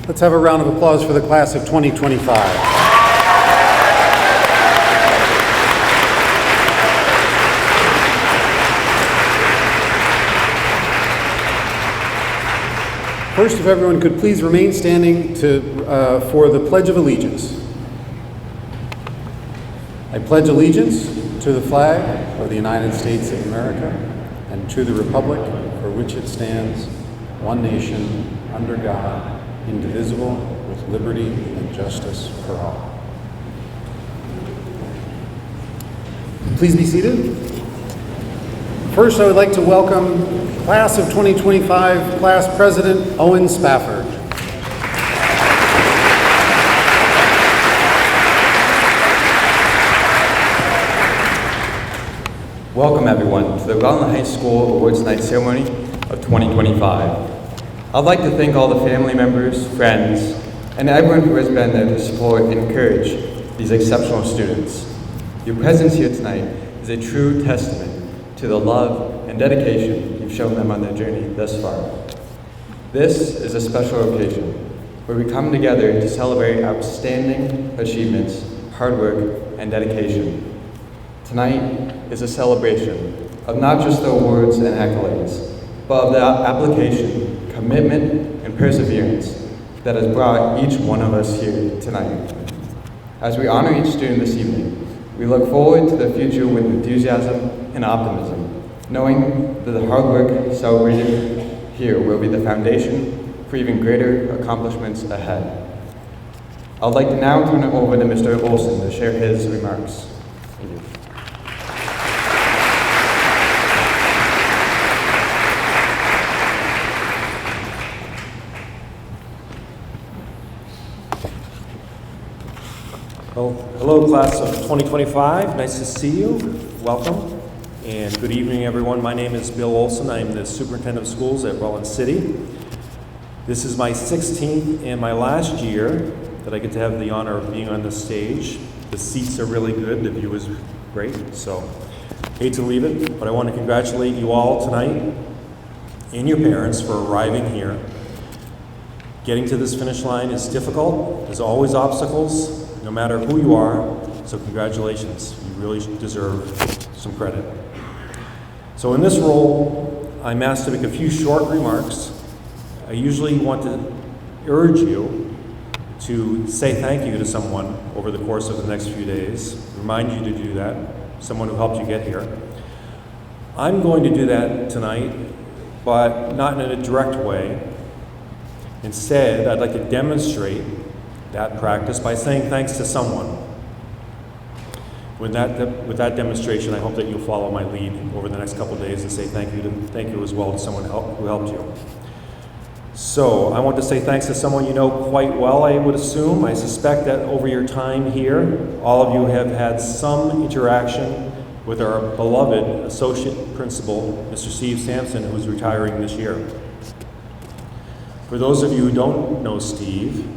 Let's have a round of applause for the class of 2025. First, if everyone could please remain standing for the Pledge of Allegiance. I pledge allegiance to the flag of the United States of America and to the republic for which it stands, one nation, under God, indivisible, with liberty and justice for all. Please be seated. First, I would like to welcome Class of 2025 Class President Owen Spafford. Welcome everyone to the Rutland High School Awards Night Ceremony of 2025. I'd like to thank all the family members, friends, and everyone who has been there to support and encourage these exceptional students. Your presence here tonight is a true testament to the love and dedication you've shown them on their journey thus far. This is a special occasion where we come together to celebrate outstanding achievements, hard work, and dedication. Tonight is a celebration of not just the awards and accolades, but of the application, commitment, and perseverance that has brought each one of us here tonight. As we honor each student this evening, we look forward to the future with enthusiasm and optimism, knowing that the hard work celebrated here will be the foundation for even greater accomplishments ahead. I would like to now turn it over to Mr. Olson to share his remarks. Thank you. Well, hello, class of 2025. Nice to see you. Welcome. And good evening, everyone. My name is Bill Olson. I'm the superintendent of schools at Rutland City. This is my 16th and my last year that I get to have the honor of being on this stage. The seats are really good. The view is great. So, hate to leave it, but I want to congratulate you all tonight and your parents for arriving here. Getting to this finish line is difficult. There's always obstacles, no matter who you are, so congratulations. You really deserve some credit. So in this role, I'm asked to make a few short remarks. I usually want to urge you to say thank you to someone over the course of the next few days, remind you to do that, someone who helped you get here. I'm going to do that tonight, but not in a direct way. Instead, I'd like to demonstrate that practice by saying thanks to someone. With that demonstration, I hope that you'll follow my lead over the next couple of days and say thank you as well to someone who helped you. So I want to say thanks to someone you know quite well, I would assume. I suspect that over your time here, all of you have had some interaction with our beloved associate principal, Mr. Steve Sampson, who's retiring this year. For those of you who don't know Steve,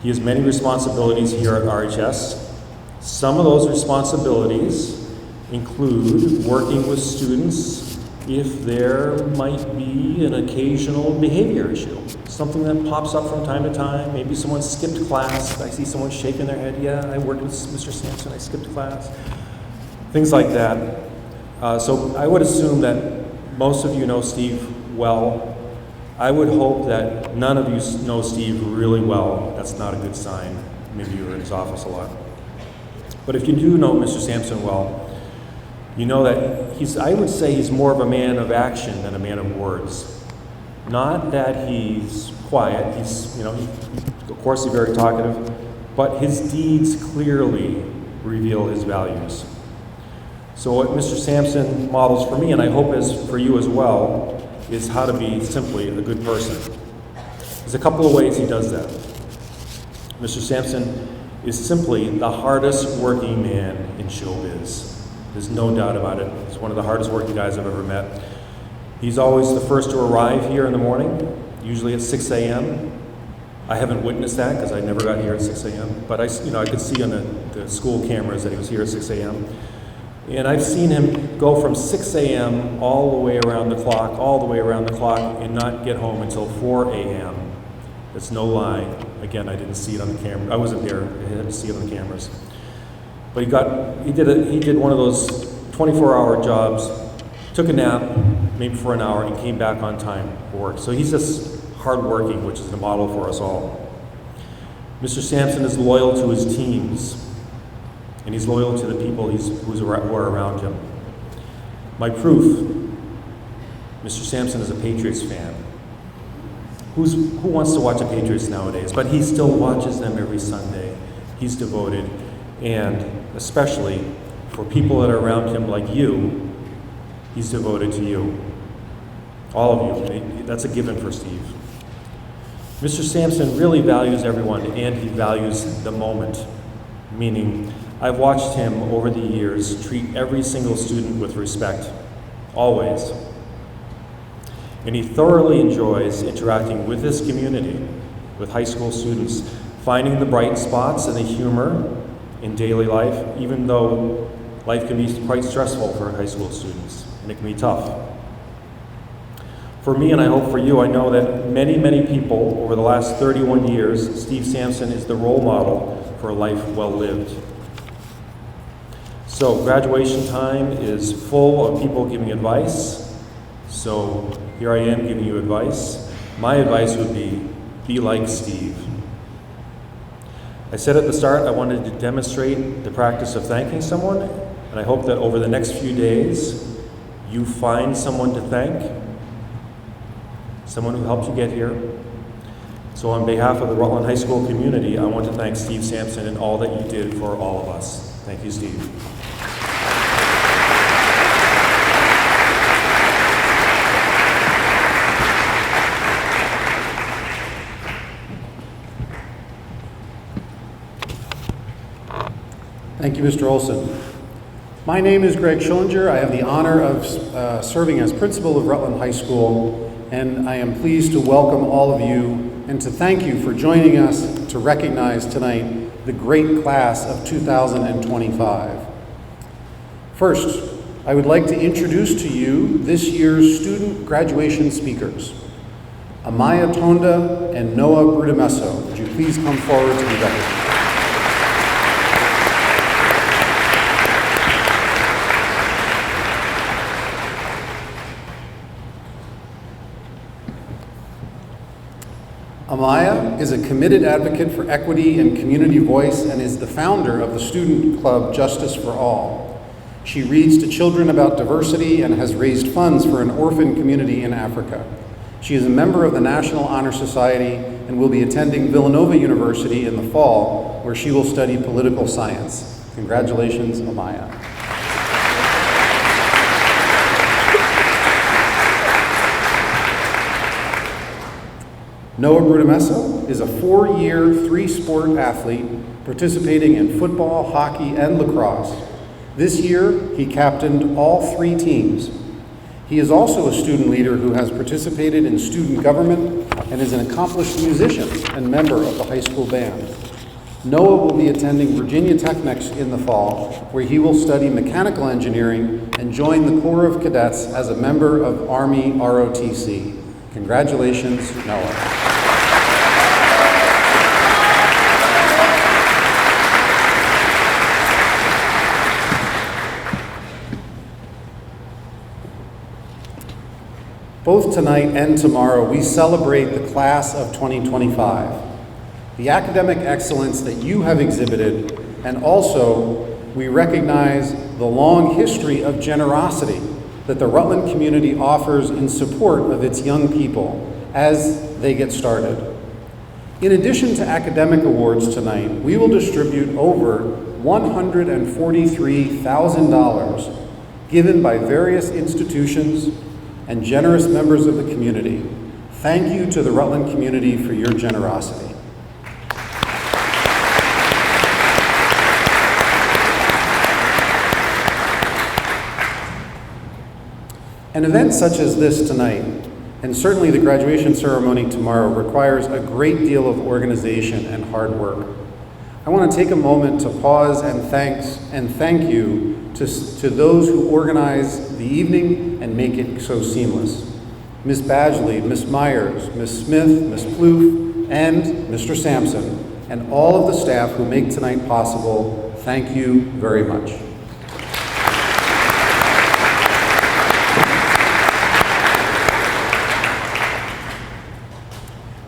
he has many responsibilities here at RHS. Some of those responsibilities include working with students if there might be an occasional behavior issue, something that pops up from time to time. Maybe someone skipped class. I see someone shaking their head. Yeah, I worked with Mr. Sampson. I skipped class. Things like that. So I would assume that most of you know Steve well. I would hope that none of you know Steve really well. That's not a good sign. Maybe you were in his office a lot. But if you do know Mr. Sampson well, you know that I would say he's more of a man of action than a man of words. Not that he's quiet, of course he's very talkative, but his deeds clearly reveal his values. So what Mr. Sampson models for me, and I hope is for you as well, is how to be simply a good person. There's a couple of ways he does that. Mr. Sampson is simply the hardest working man in showbiz. There's no doubt about it. He's one of the hardest working guys I've ever met. He's always the first to arrive here in the morning, usually at 6 a.m. I haven't witnessed that because I never got here at 6 a.m. But I could see on the school cameras that he was here at 6 a.m. And I've seen him go from 6 a.m. all the way around the clock, and not get home until 4 a.m. It's no lie. Again, I didn't see it on the camera. I wasn't there. I had to see it on the cameras. But he did one of those 24-hour jobs, took a nap, maybe for an hour, and came back on time for work. So he's just hardworking, which is the model for us all. Mr. Sampson is loyal to his teams, and he's loyal to the people who are around him. My proof, Mr. Sampson is a Patriots fan. Who wants to watch the Patriots nowadays? But he still watches them every Sunday. He's devoted, and especially for people that are around him like you, he's devoted to you. All of you. That's a given for Steve. Mr. Sampson really values everyone, and he values the moment, meaning I've watched him over the years treat every single student with respect, always. And he thoroughly enjoys interacting with this community, with high school students, finding the bright spots and the humor in daily life, even though life can be quite stressful for high school students, and it can be tough. For me, and I hope for you, I know that many, many people over the last 31 years, Steve Sampson is the role model for a life well lived. So graduation time is full of people giving advice. So here I am giving you advice. My advice would be like Steve. I said at the start I wanted to demonstrate the practice of thanking someone, and I hope that over the next few days you find someone to thank, someone who helped you get here. So on behalf of the Rutland High School community, I want to thank Steve Sampson and all that you did for all of us. Thank you, Steve. Thank you, Mr. Olson. My name is Greg Schillinger. I have the honor of serving as principal of Rutland High School, and I am pleased to welcome all of you and to thank you for joining us to recognize tonight the great class of 2025. First, I would like to introduce to you this year's student graduation speakers. Amaya Tonda and Noah Brudemesso. Would you please come forward to be recognized? Amaya is a committed advocate for equity and community voice and is the founder of the student club Justice for All. She reads to children about diversity and has raised funds for an orphan community in Africa. She is a member of the National Honor Society and will be attending Villanova University in the fall, where she will study political science. Congratulations, Amaya. Noah Brudemesso is a 4-year, 3-sport athlete participating in football, hockey, and lacrosse. This year, he captained all 3 teams. He is also a student leader who has participated in student government and is an accomplished musician and member of the high school band. Noah will be attending Virginia Tech next in the fall, where he will study mechanical engineering and join the Corps of Cadets as a member of Army ROTC. Congratulations, Noah. Both tonight and tomorrow, we celebrate the class of 2025, the academic excellence that you have exhibited, and also we recognize the long history of generosity that the Rutland community offers in support of its young people as they get started. In addition to academic awards tonight, we will distribute over $143,000 given by various institutions and generous members of the community. Thank you to the Rutland community for your generosity. An event such as this tonight, and certainly the graduation ceremony tomorrow, requires a great deal of organization and hard work. I want to take a moment to pause and thank you to those who organize the evening and make it so seamless. Ms. Badgley, Ms. Myers, Ms. Smith, Ms. Plouffe, and Mr. Sampson, and all of the staff who make tonight possible, thank you very much.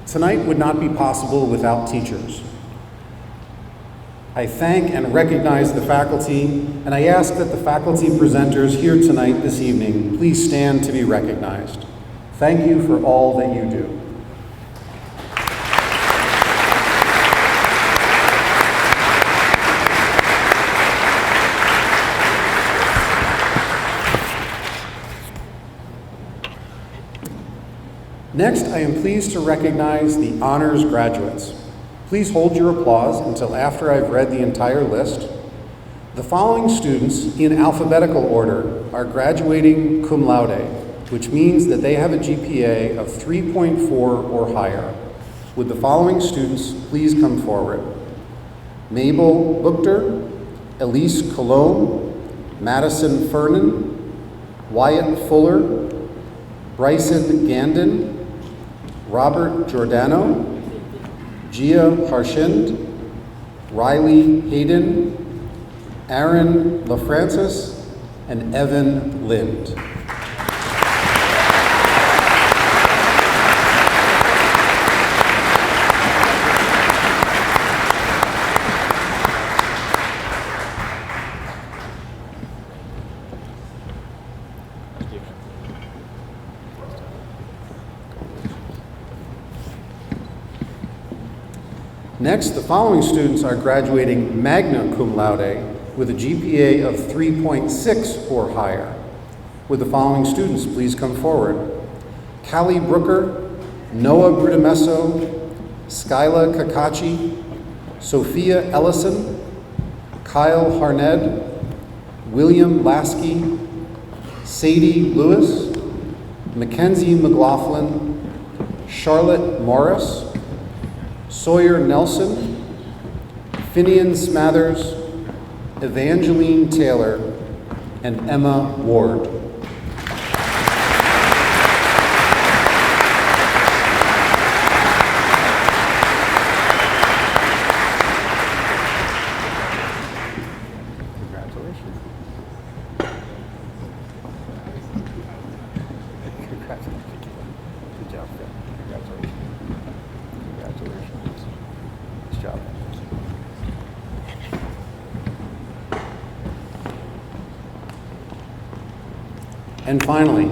Tonight would not be possible without teachers. I thank and recognize the faculty, and I ask that the faculty presenters here tonight this evening please stand to be recognized. Thank you for all that you do. Next, I am pleased to recognize the honors graduates. Please hold your applause until after I've read the entire list. The following students, in alphabetical order, are graduating cum laude, which means that they have a GPA of 3.4 or higher. Would the following students please come forward? Mabel Buchter, Elise Cologne, Madison Fernan, Wyatt Fuller, Bryson Gandon, Robert Giordano, Gia Harshind, Riley Hayden, Aaron LaFrancis, and Evan Lind. Next, the following students are graduating magna cum laude with a GPA of 3.6 or higher. Would the following students please come forward? Callie Brooker, Noah Brutamesso, Skyla Kakachi, Sophia Ellison, Kyle Harned, William Lasky, Sadie Lewis, Mackenzie McLaughlin, Charlotte Morris, Sawyer Nelson, Finian Smathers, Evangeline Taylor, and Emma Ward. And finally,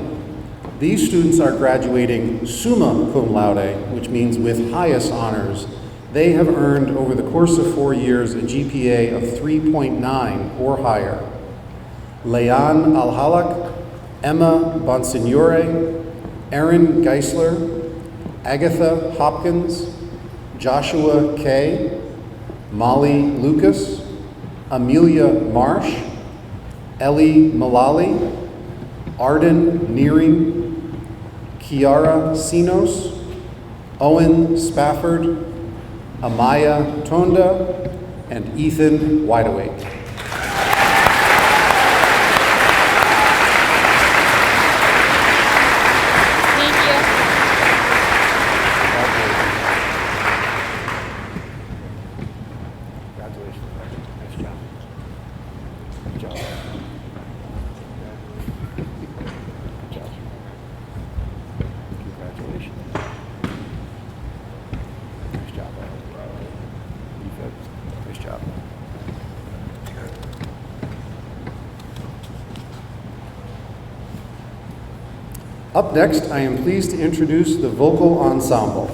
these students are graduating summa cum laude, which means with highest honors. They have earned over the course of 4 years a GPA of 3.9 or higher. Leon Alhalak, Emma Bonsignore, Erin Geisler, Agatha Hopkins, Joshua Kay, Molly Lucas, Amelia Marsh, Ellie Malali, Arden Nearing, Kiara Sinos, Owen Spafford, Amaya Tonda, and Ethan Wideawake. Up next, I am pleased to introduce the vocal ensemble.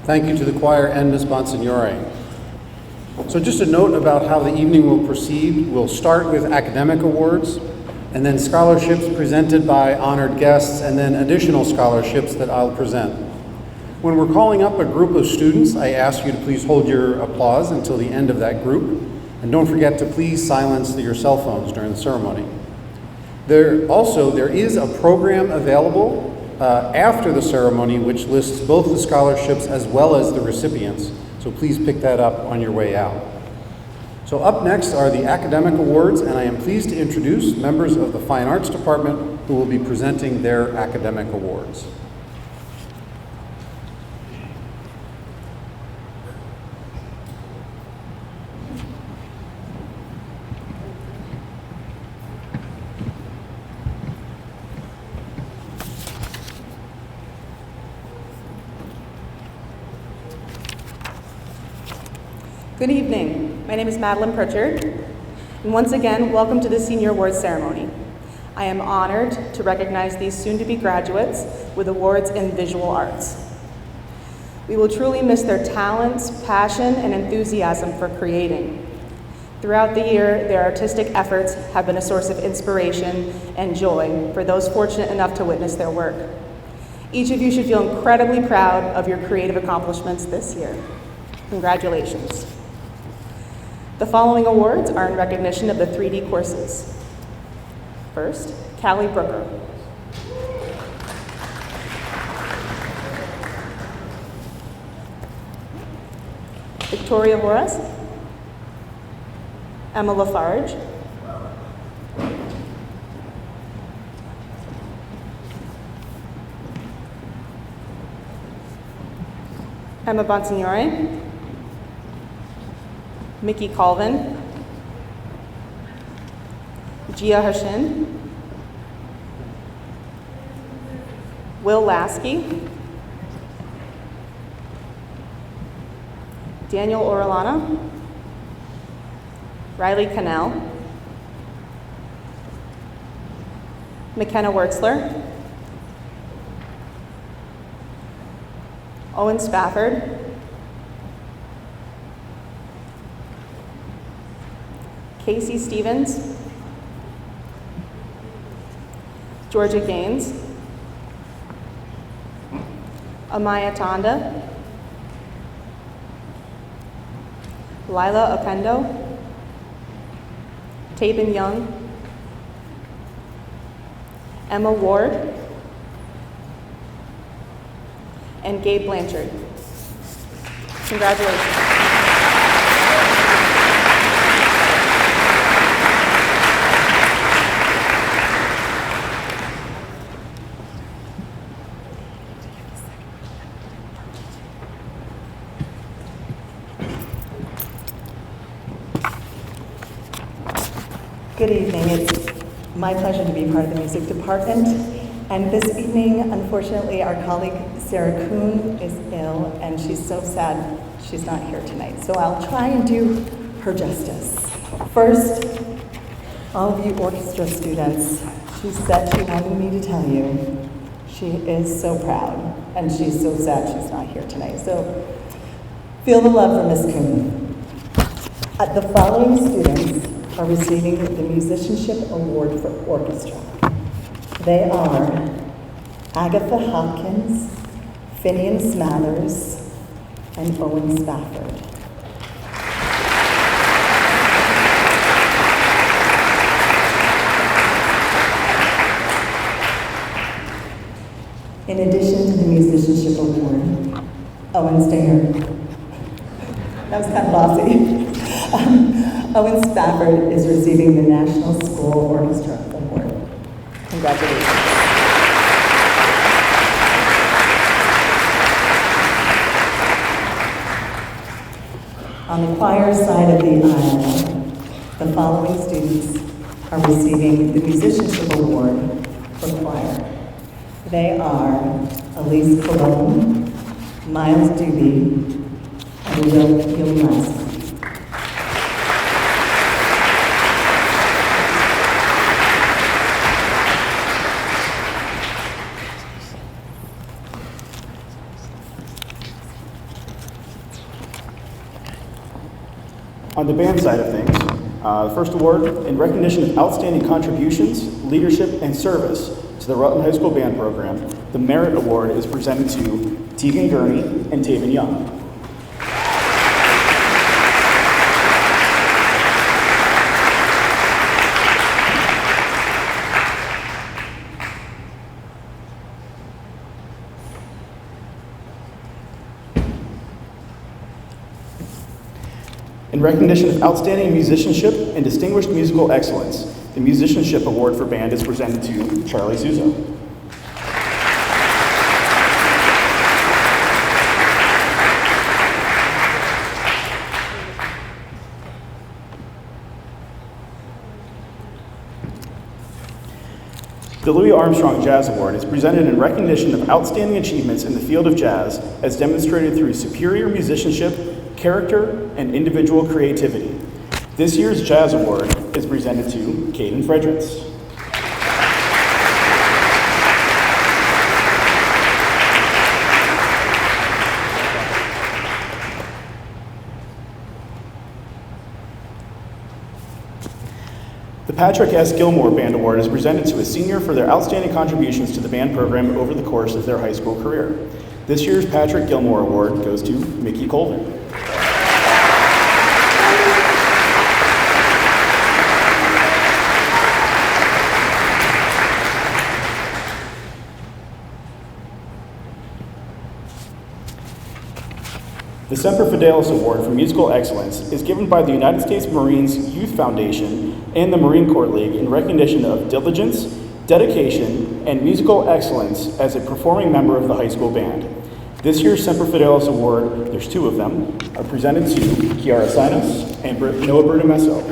Thank you to the choir and Ms. Bonsignore. So just a note about how the evening will proceed. We'll start with academic awards, and then scholarships presented by honored guests, and then additional scholarships that I'll present. When we're calling up a group of students, I ask you to please hold your applause until the end of that group, and don't forget to please silence your cell phones during the ceremony. There is a program available after the ceremony which lists both the scholarships as well as the recipients, so please pick that up on your way out. So up next are the academic awards, and I am pleased to introduce members of the Fine Arts Department who will be presenting their academic awards. Good evening. My name is Madeline Pritchard, and once again, welcome to the Senior Awards Ceremony. I am honored to recognize these soon-to-be graduates with awards in visual arts. We will truly miss their talents, passion, and enthusiasm for creating. Throughout the year, their artistic efforts have been a source of inspiration and joy for those fortunate enough to witness their work. Each of you should feel incredibly proud of your creative accomplishments this year. Congratulations. The following awards are in recognition of the 3D courses. First, Callie Brooker. Victoria Horace. Emma Lafarge. Emma Bonsignore. Mickey Colvin, Gia Hashin, Will Lasky, Daniel Orellana, Riley Cannell, McKenna Wertzler, Owen Spafford, Casey Stevens, Georgia Gaines, Amaya Tonda, Lila Okendo, Tabin Young, Emma Ward, and Gabe Blanchard. Congratulations. Good evening. It's my pleasure to be part of the music department. And this evening, unfortunately, our colleague Sarah Kuhn is ill, and she's so sad she's not here tonight. So I'll try and do her justice. First, all of you orchestra students, she said she wanted me to tell you she is so proud, and she's so sad she's not here tonight. So feel the love for Miss Kuhn. The following students are receiving the Musicianship Award for Orchestra. They are Agatha Hopkins, Finian Smathers, and Owen Spafford. In addition to the Musicianship Award, Owen Stinger. That was kind of bossy. Owen Spafford is receiving the National School Orchestra Award. Congratulations. On the choir side of the aisle, the following students are receiving the Musicianship Award for choir. They are Elise Colon, Miles Doobie, and Will Yilmaz. On the band side of things, the first award, in recognition of outstanding contributions, leadership, and service to the Rutland High School Band Program, the Merit Award is presented to Tegan Gurney and Taven Young. In recognition of outstanding musicianship and distinguished musical excellence, the Musicianship Award for Band is presented to Charlie Suzo. The Louis Armstrong Jazz Award is presented in recognition of outstanding achievements in the field of jazz as demonstrated through superior musicianship, character, and individual creativity. This year's Jazz Award is presented to Caden Fredericks. The Patrick S. Gilmore Band Award is presented to a senior for their outstanding contributions to the band program over the course of their high school career. This year's Patrick Gilmore Award goes to Mickey Colvin. The Semper Fidelis Award for Musical Excellence is given by the United States Marines Youth Foundation and the Marine Corps League in recognition of diligence, dedication, and musical excellence as a performing member of the high school band. This year's Semper Fidelis Award, there's two of them, are presented to Kiara Sinos and Noah Bernamesso.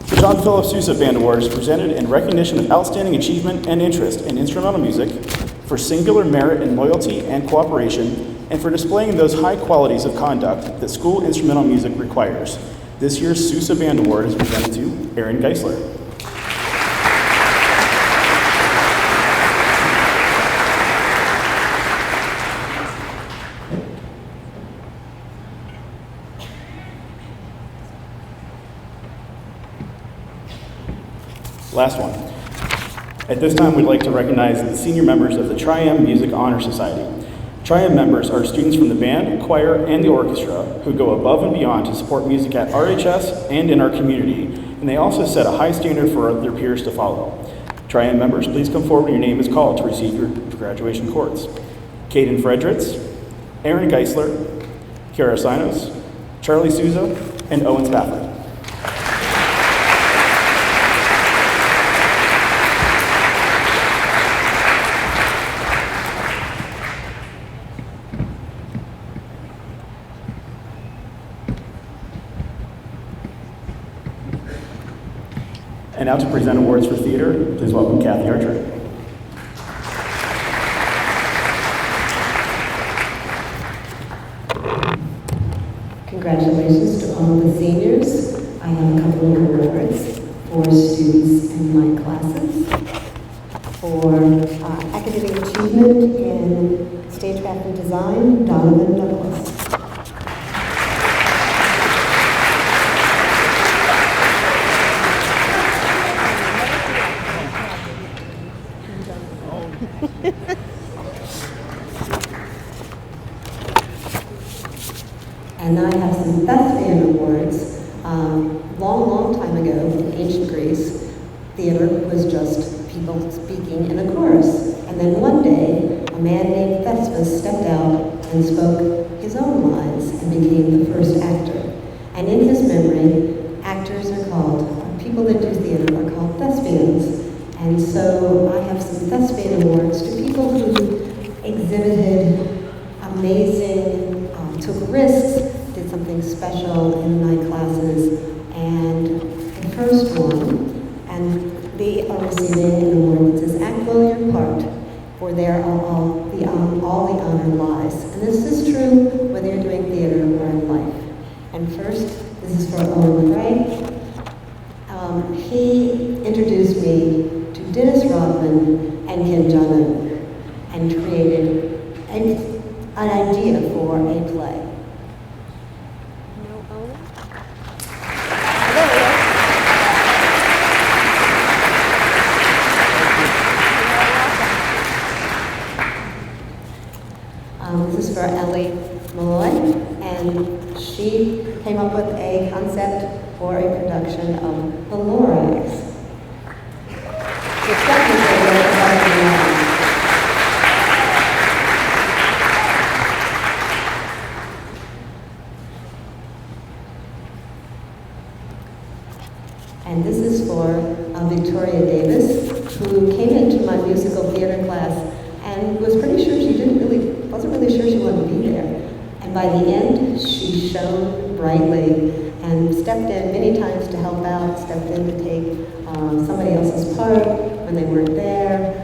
The John Philip Sousa Band Award is presented in recognition of outstanding achievement and interest in instrumental music, for singular merit in loyalty and cooperation, and for displaying those high qualities of conduct that school instrumental music requires. This year's Sousa Band Award is presented to Aaron Geisler. Last one. At this time, we'd like to recognize the senior members of the Tri-M Music Honor Society. Tri-M members are students from the band, choir, and the orchestra who go above and beyond to support music at RHS and in our community, and they also set a high standard for their peers to follow. Tri-M members, please come forward when your name is called to receive your graduation cords. Caden Fredericks, Aaron Geisler, Kiara Sinos, Charlie Souza, and Owen Spafford. And now to present awards for theater, please welcome Kathy Archer. Congratulations to all the seniors. I have a couple of awards for students in my classes. For academic achievement in stagecraft and design, Donovan Douglas. And I have some thespian awards. Long time ago in ancient Greece, theater was just people speaking in a chorus. And then one day, a man named Thespis stepped out and spoke his own lines and became the first actor. And in his memory, actors are called, people that do theater are called thespians. And so I have some thespian awards to people who exhibited amazing, took risks, did something special in my classes. And the first one, and they are receiving an award that says, "Act well your part, for there all the honor lies." And this is true whether you're doing theater or in life. And first, Owen Frank. He introduced me to Dennis Rutland and Kim Jong-un and created an idea for a play. This is for Ellie Malloy, and she came up with a concept for a production of The Lorax. It's definitely and this is for Victoria Davis, who came into my musical theater class and was pretty sure wasn't really sure she wanted to be there. And by the end, she shone brightly and stepped in many times to help out, stepped in to take somebody else's part when they weren't there,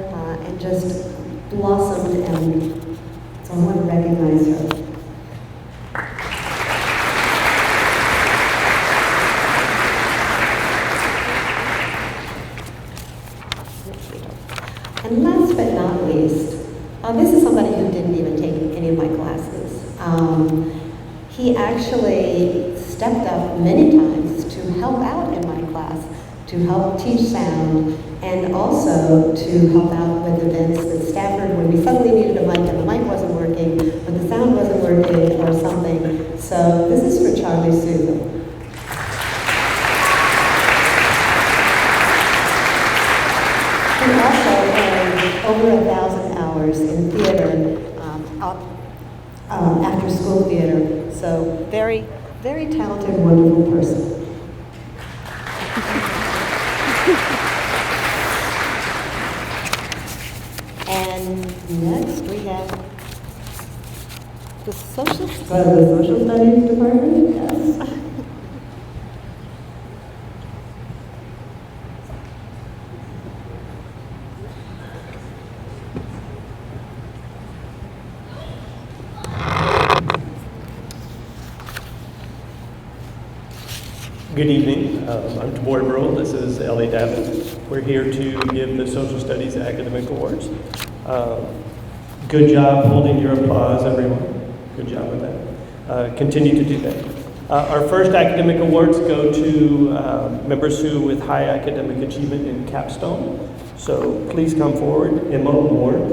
and just blossomed, and so I want to recognize her. And last but not least, this is somebody who didn't even take any of my classes. He actually stepped up many times to help out in my class, to help teach sound, and also to help out with events at Stafford when we suddenly needed a mic and the mic wasn't working, or the sound wasn't working, or something. So this is for Charlie Sue. He also earned over 1,000 hours in theater, after school theater. So very, very talented, wonderful person. And next we have the social studies department. Yes. Good evening. I'm DeBoer Burrell. This is Ellie Davin. We're here to give the Social Studies Academic Awards. Good job holding your applause, everyone. Good job with that. Continue to do that. Our first academic awards go to members who with high academic achievement in capstone. So please come forward. Emma Ward,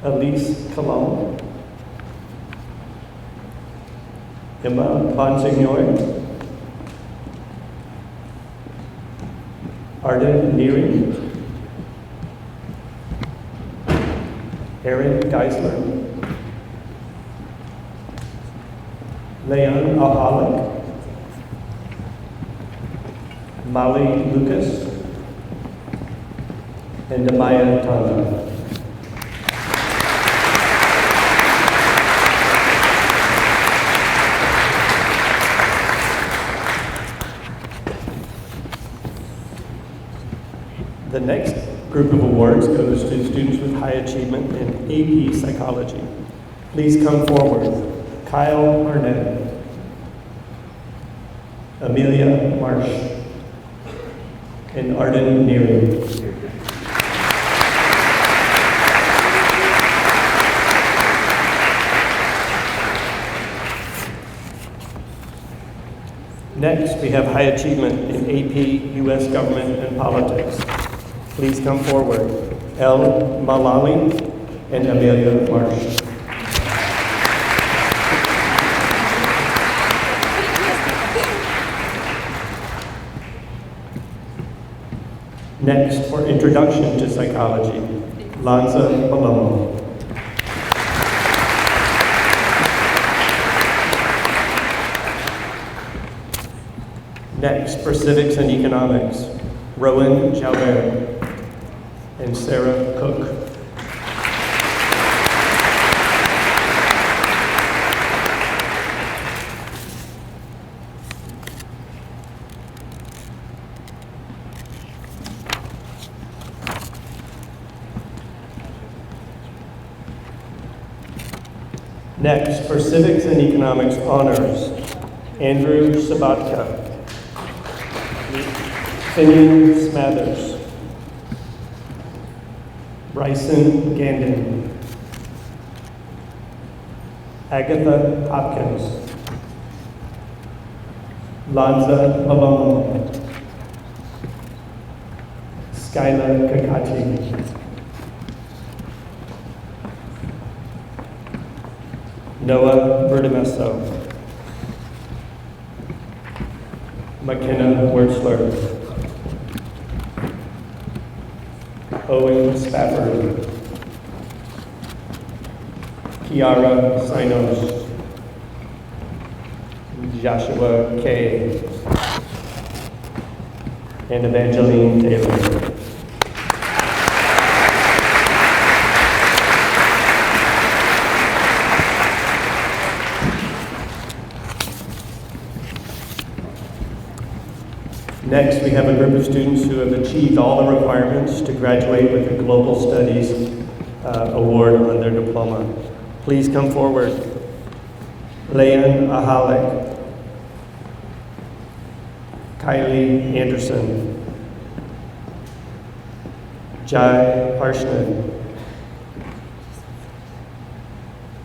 Elise Colon, Emma Bonsignor, Arden Neary, Aaron Geisler, Leon Ahalik, Molly Lucas, and Amaya Tana. The next group of awards goes to students with high achievement in AP Psychology. Please come forward. Kyle Arnett, Amelia Marsh, and Arden Neary. Next, we have high achievement in AP U.S. Government and Politics. Please come forward. El Malali and Amelia Marsh. Next, for Introduction to Psychology, Lanza Palomo. Next, for Civics and Economics, Rowan Jalbert and Sarah Cook. Next, for Civics and Economics Honors, Andrew Sabatka, Finian Smathers, Bryson Gandon, Agatha Hopkins, Lanza Malone, Skyla Kakati, Noah Bertimesso, McKenna Wertzler, Owen Spafford, Kiara Sinos, Joshua Kay, and Evangeline Taylor. Next, we have a group of students who have achieved all the requirements to graduate with a Global Studies Award on their diploma. Please come forward. Leanne Ahalek, Kylie Anderson, Jai Harshnett,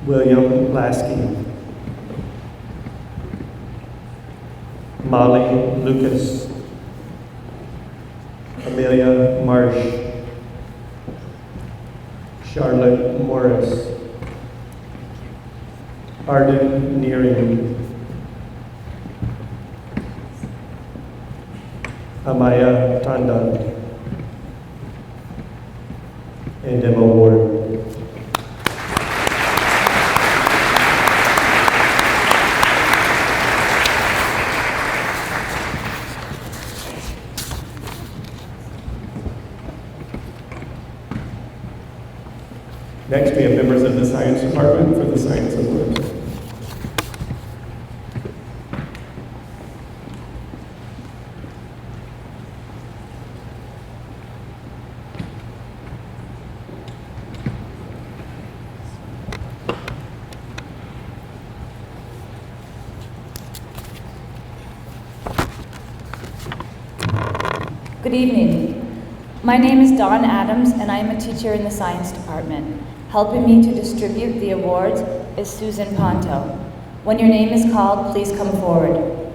William Lasky, Molly Lucas, Amelia Marsh, Charlotte Morris, Arden Nearing, Amaya Tanda, and Emma Ward. Next, we have members of the Science Department for the Science Awards. Good evening. My name is Dawn Adams, and I am a teacher in the Science Department. Helping me to distribute the awards is Susan Ponto. When your name is called, please come forward.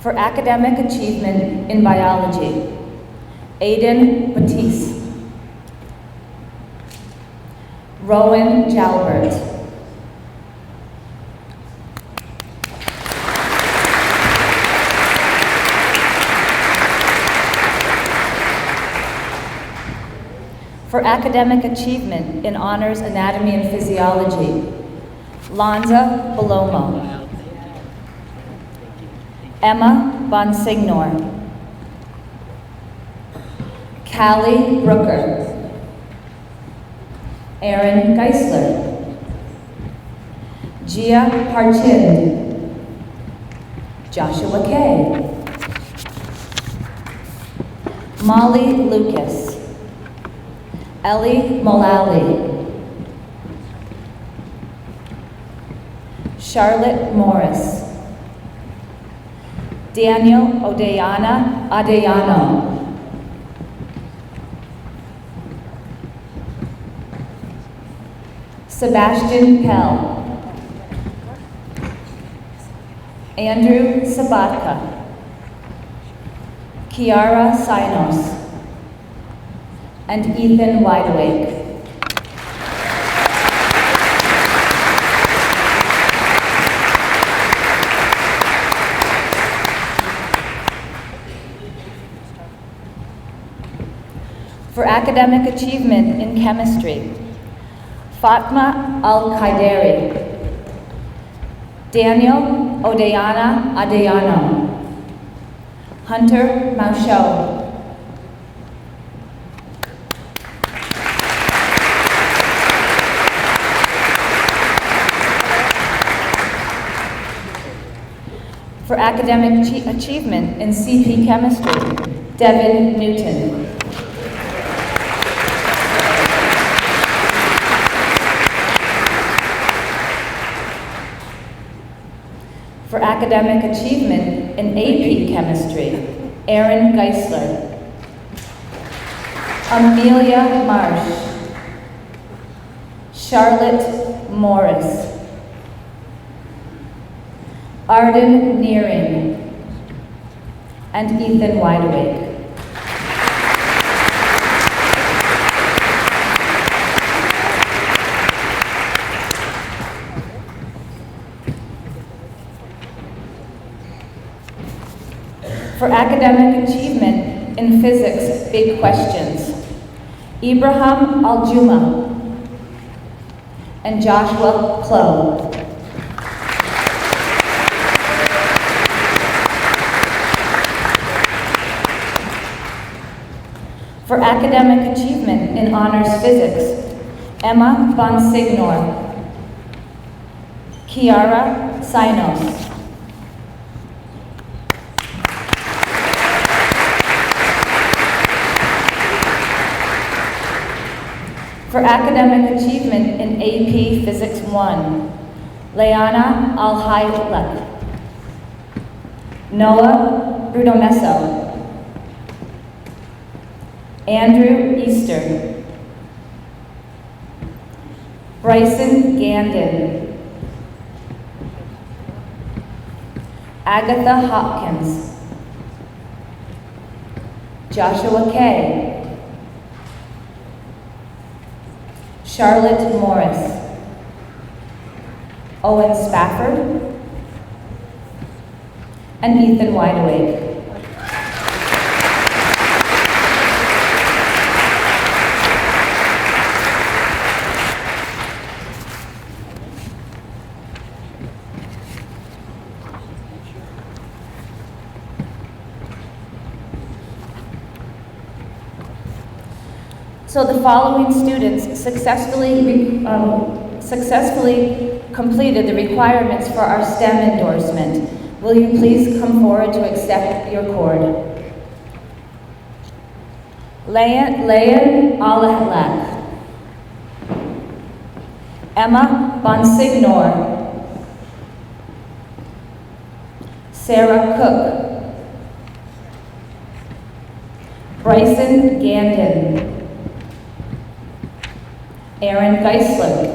For academic achievement in biology, Aiden Batiste, Rowan Jalbert, for academic achievement in honors anatomy and physiology, Lanza Balomo, Emma Bonsignor, Callie Brooker, Aaron Geisler, Gia Harchind, Joshua Kay, Molly Lucas, Ellie Mullally, Charlotte Morris, Daniel Odeyana Adeyano, Sebastian Pell, Andrew Sabatka, Kiara Sinos, and Ethan Wideawake. For academic achievement in chemistry, Fatma Al-Qaidari, Daniel Odeyana Adeyano, Hunter Mauchot, for academic achievement in CP chemistry, Devin Newton. For academic achievement in AP Chemistry, Aaron Geisler. Amelia Marsh. Charlotte Morris. Arden Nearing. And Ethan Wideawake. For academic achievement in physics, big questions, Ibrahim Aljuma and Joshua Clough. For academic achievement in honors physics, Emma Bonsignor, Kiara Sinos. For academic achievement in AP Physics 1, Leana Alhailek, Noah Brudomeso, Andrew Easter, Bryson Gandon, Agatha Hopkins, Joshua Kay, Charlotte Morris, Owen Spafford, and Ethan Wideawake. So the following students successfully completed the requirements for our STEM endorsement. Will you please come forward to accept your cord? Leah Alahlak, Emma Bonsignor, Sarah Cook, Bryson Gandon, Aaron Geisler,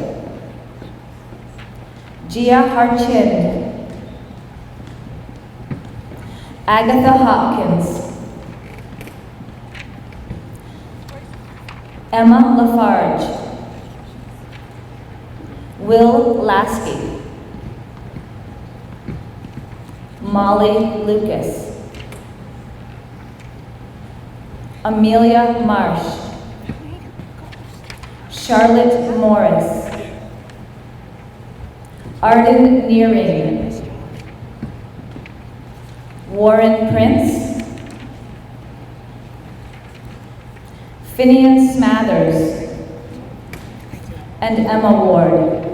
Gia Harchind, Agatha Hopkins, Emma Lafarge, Will Lasky, Molly Lucas, Amelia Marsh, Charlotte Morris, Arden Nearing, Warren Prince, Finian Smathers, and Emma Ward.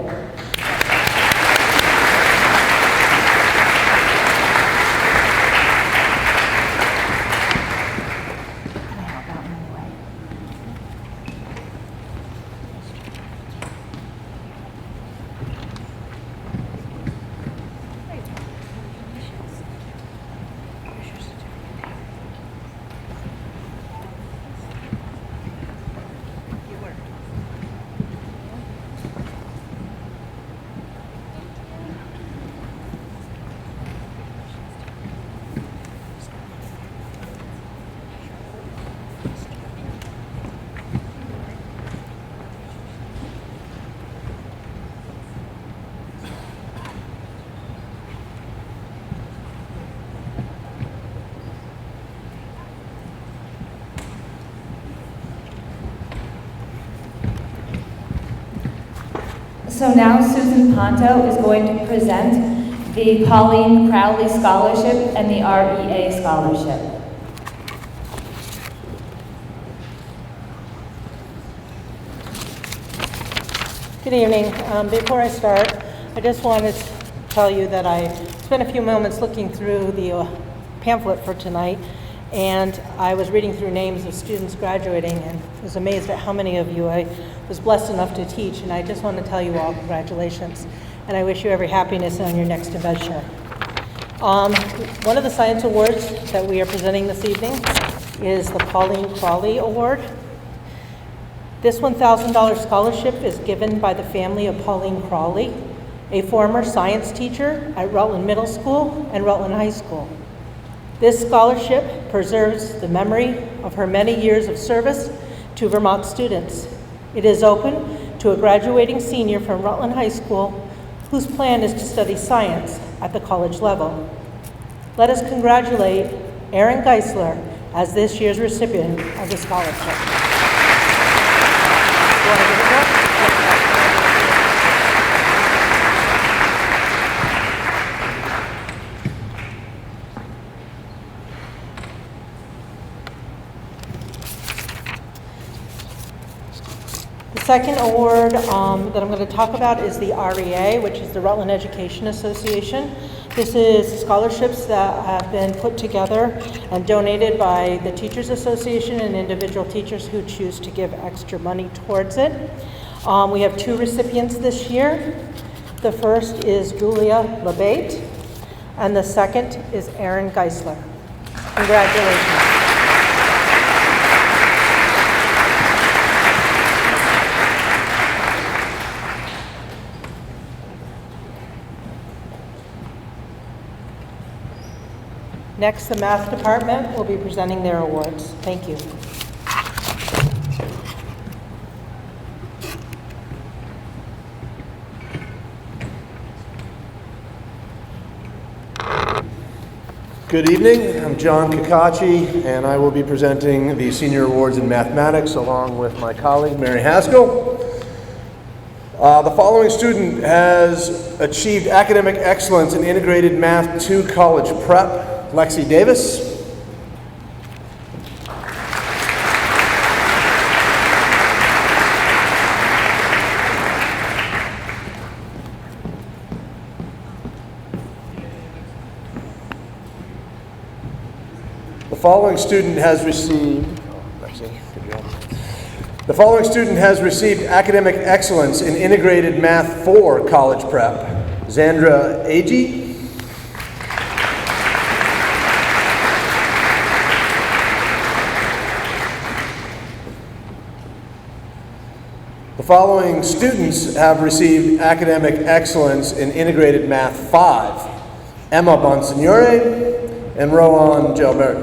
So now Susan Ponto is going to present the Pauline Crowley Scholarship and the REA Scholarship. Good evening. Before I start, I just wanted to tell you that I spent a few moments looking through the pamphlet for tonight, and I was reading through names of students graduating and was amazed at how many of you I was blessed enough to teach, and I just want to tell you all congratulations, and I wish you every happiness on your next adventure. One of the science awards that we are presenting this evening is the Pauline Crawley Award. This $1,000 scholarship is given by the family of Pauline Crawley, a former science teacher at Rutland Middle School and Rutland High School. This scholarship preserves the memory of her many years of service to Vermont students. It is open to a graduating senior from Rutland High School whose plan is to study science at the college level. Let us congratulate Erin Geisler as this year's recipient of the scholarship. You want to give it to her? The second award that I'm going to talk about is the REA, which is the Rutland Education Association. This is scholarships that have been put together and donated by the Teachers Association and individual teachers who choose to give extra money towards it. We have 2 recipients this year. The first is Julia Labate, and the second is Erin Geisler. Congratulations. Next, the math department will be presenting their awards. Thank you. Good evening, I'm John Kakachi, and I will be presenting the Senior Awards in Mathematics along with my colleague, Mary Haskell. The following student has achieved academic excellence in Integrated Math 2 College Prep. Lexi Davis. The following student has received academic excellence in Integrated Math 4 College Prep. Zandra Agee. The following students have received academic excellence in Integrated Math 5. Emma Bonsignore and Rowan Gilbert.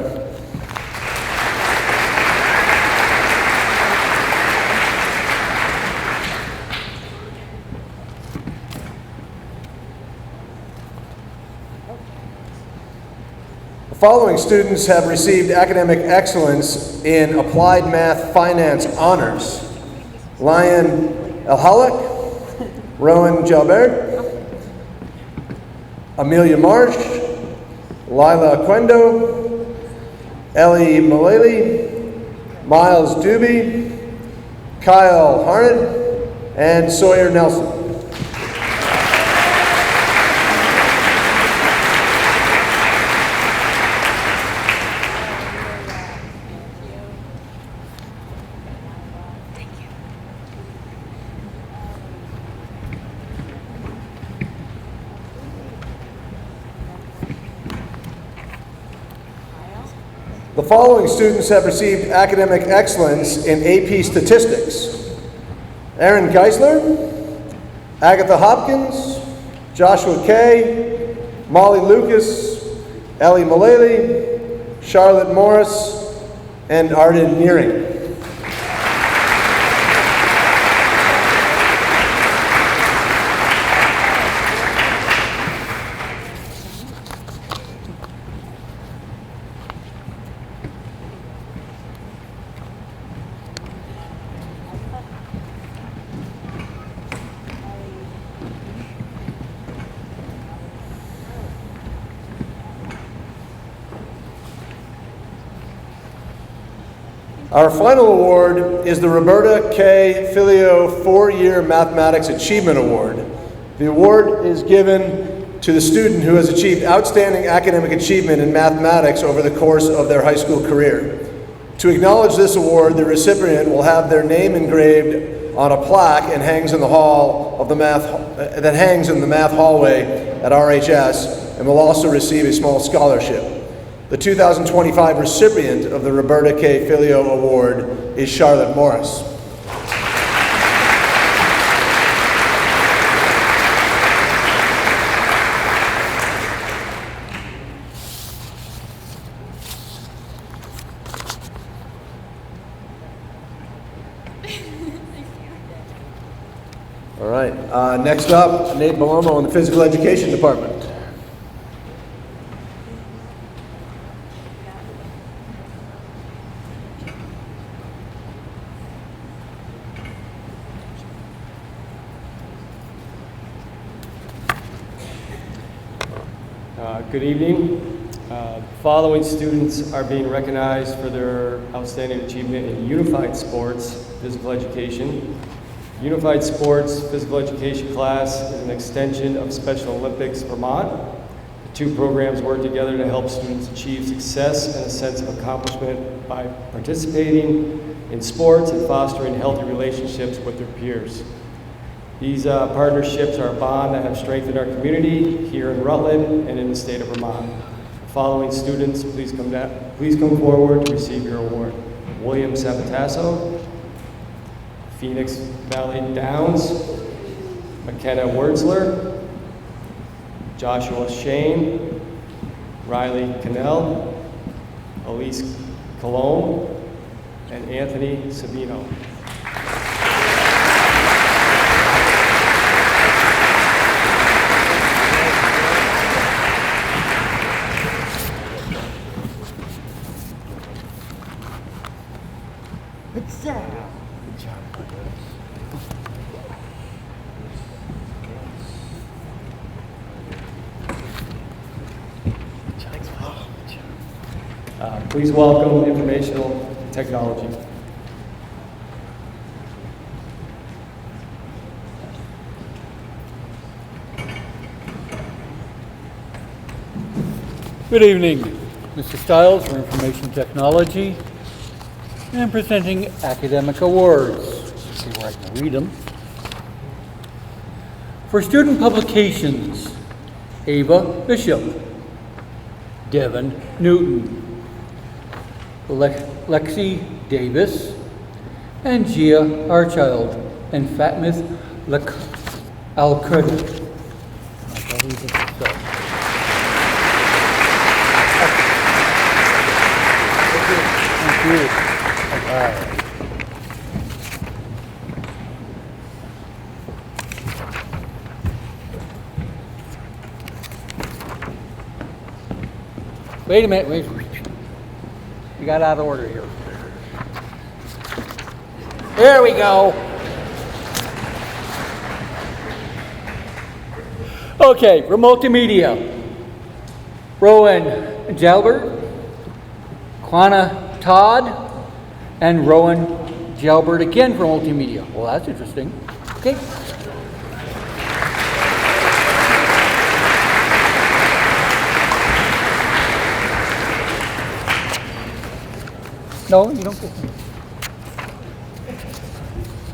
The following students have received academic excellence in Applied Math Finance Honors. Lion Elhalik, Rowan Jalbert, Amelia Marsh, Lila Quendo, Ellie Mullally, Miles Doobie, Kyle Harned, and Sawyer Nelson. The following students have received academic excellence in AP Statistics. Erin Geisler, Agatha Hopkins, Joshua Kay, Molly Lucas, Ellie Mullally, Charlotte Morris, and Arden Nearing. Our final award is the Roberta K. Filio 4-Year Mathematics Achievement Award. The award is given to the student who has achieved outstanding academic achievement in mathematics over the course of their high school career. To acknowledge this award, the recipient will have their name engraved on a plaque and hangs in the hall of the math hallway at RHS, and will also receive a small scholarship. The 2025 recipient of the Roberta K. Filio Award is Charlotte Morris. All right, next up, Nate Balomo in the Physical Education Department. Good evening. Following students are being recognized for their outstanding achievement in unified sports, physical education. Unified Sports Physical Education class is an extension of Special Olympics Vermont. The two programs work together to help students achieve success and a sense of accomplishment by participating in sports and fostering healthy relationships with their peers. These partnerships are a bond that have strengthened our community here in Rutland and in the state of Vermont. Following students, please come forward to receive your award. William Sabatasso, Phoenix Valley Downs, McKenna Wertzler, Joshua Shane, Riley Cannell, Elise Colon, and Anthony Sabino. Please welcome Informational Technology. Good evening, Mr. Stiles for Information Technology, and presenting academic awards. Let's see where I can read them. For student publications, Ava Bishop, Devin Newton, Lexi Davis, and Gia Archild, and Fatmith Al-Qurda. Thank you. All right. Wait a minute, wait. We got out of order here. There we go. Okay, for multimedia, Rowan Jalbert, Quana Todd, and Rowan Jalbert again for multimedia. Well, that's interesting. Okay. No, you don't get me.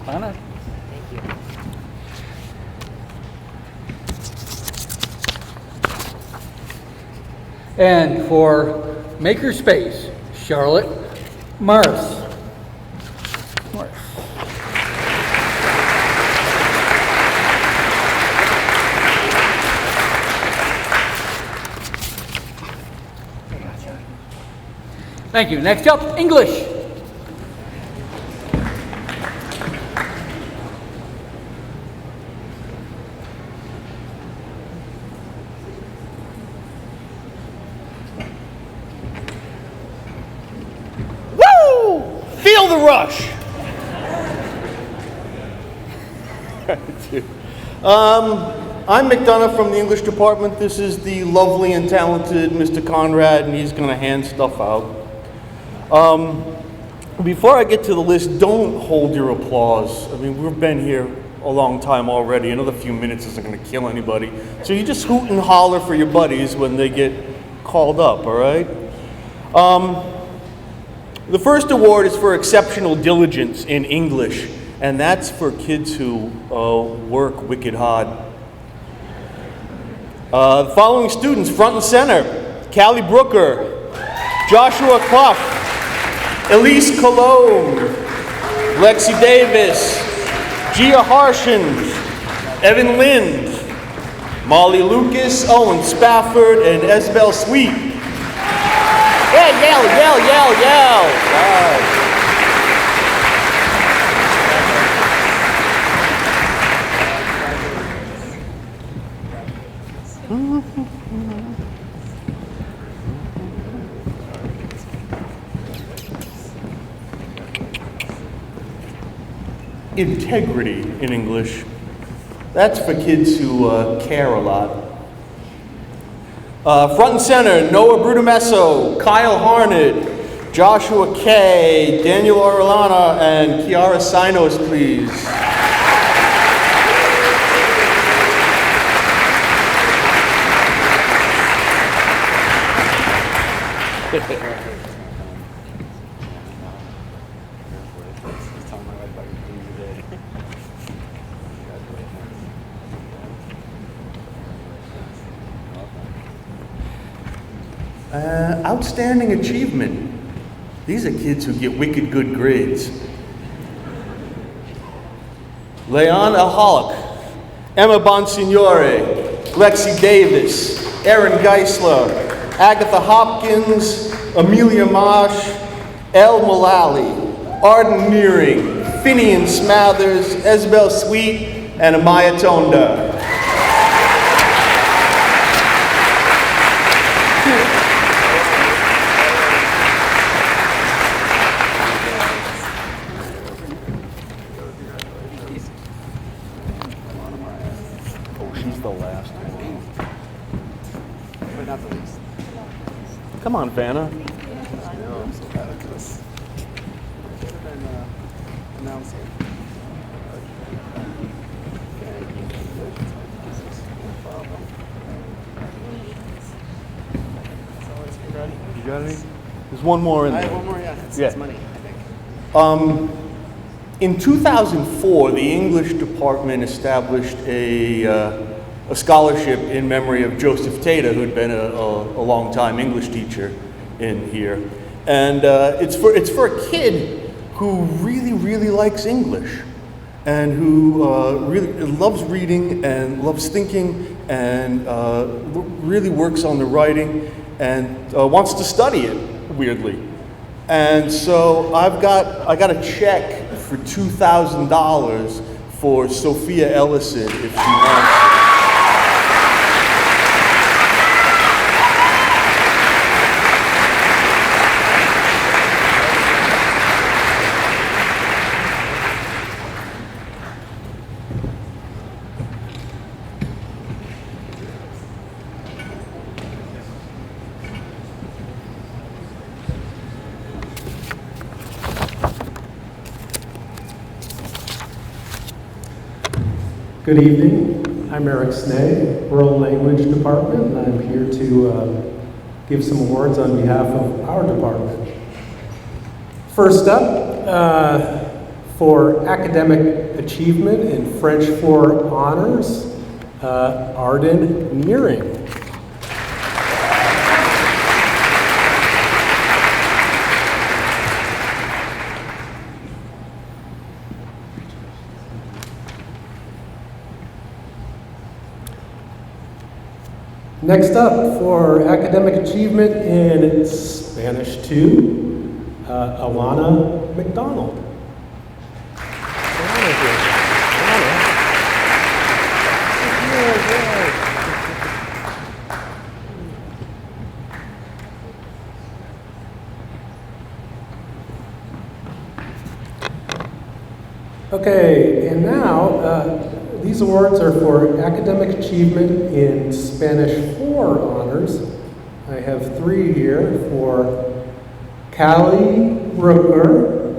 Anna. Thank you. And for Makerspace, Charlotte Morris. Thank you. Next up, English. Woo! Feel the rush. I'm McDonough from the English department. This is the lovely and talented Mr. Conrad, and he's going to hand stuff out. Before I get to the list, don't hold your applause. I mean, we've been here a long time already. Another few minutes isn't going to kill anybody. So you just hoot and holler for your buddies when they get called up, all right? The first award is for exceptional diligence in English, and that's for kids who work wicked hard. The following students, front and center: Callie Brooker, Joshua Clough, Elise Cologne, Lexi Davis, Gia Harshins, Evan Lind, Molly Lucas, Owen Spafford, and Isabel Sweet. Yeah, yell, yell, yell, yell. Wow. Integrity in English. That's for kids who care a lot. Front and center: Noah Brutomesso, Kyle Harnett, Joshua Kay, Daniel Orellana, and Kiara Sinos, please. Outstanding achievement. These are kids who get wicked good grades. Leon Alhalik, Emma Bonsignore, Lexi Davis, Erin Geisler, Agatha Hopkins, Amelia Marsh, Elle Mullally, Arden Nearing, Finian Smathers, Isabel Sweet, and Amaya Tonda. Come on, Vanna. I know, I'm so bad at this. Should have been announcing. You got any? There's one more in there. I have one more, yeah. It's money, I think. In 2004, the English department established a scholarship in memory of Joseph Tata, who'd been a long-time English teacher in here. And it's for a kid who really likes English and who really loves reading and loves thinking and really works on the writing and wants to study it, weirdly. And so I got a check for $2,000 for Sophia Ellison if she wants it. Good evening. I'm Eric Snay, World Language Department, and I'm here to give some awards on behalf of our department. First up, for academic achievement in French 4 honors, Arden Nearing. Next up, for academic achievement in Spanish 2, Alana McDonald. Okay, and now these awards are for academic achievement in Spanish 4 honors. I have 3 here for Callie Brooker,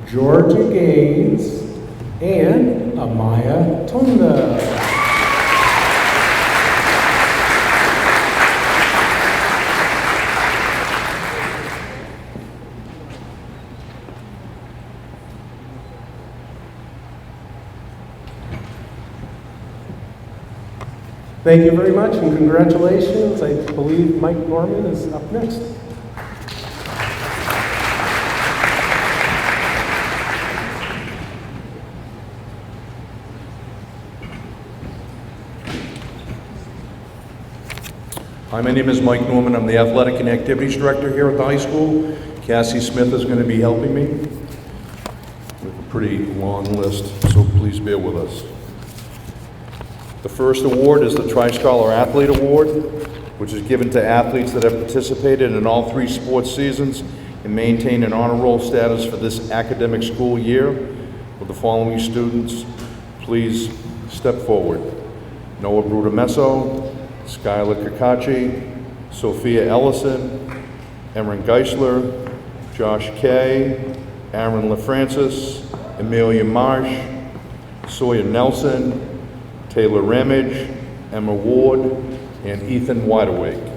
Georgia Gaines, and Amaya Tonda. Thank you very much and congratulations. I believe Mike Norman is up next. Hi, my name is Mike Norman. I'm the Athletic and Activities Director here at the high school. Cassie Smith is going to be helping me. We have a pretty long list, so please bear with us. The first award is the Tri-Scholar Athlete Award, which is given to athletes that have participated in all 3 sports seasons and maintained an honor roll status for this academic school year. With the following students, please step forward. Noah Brudamesso, Skylar Kakachi, Sophia Ellison, Erin Geisler, Josh Kay, Aaron LaFrancis, Amelia Marsh, Sawyer Nelson, Taylor Ramage, Emma Ward, and Ethan Wideawake.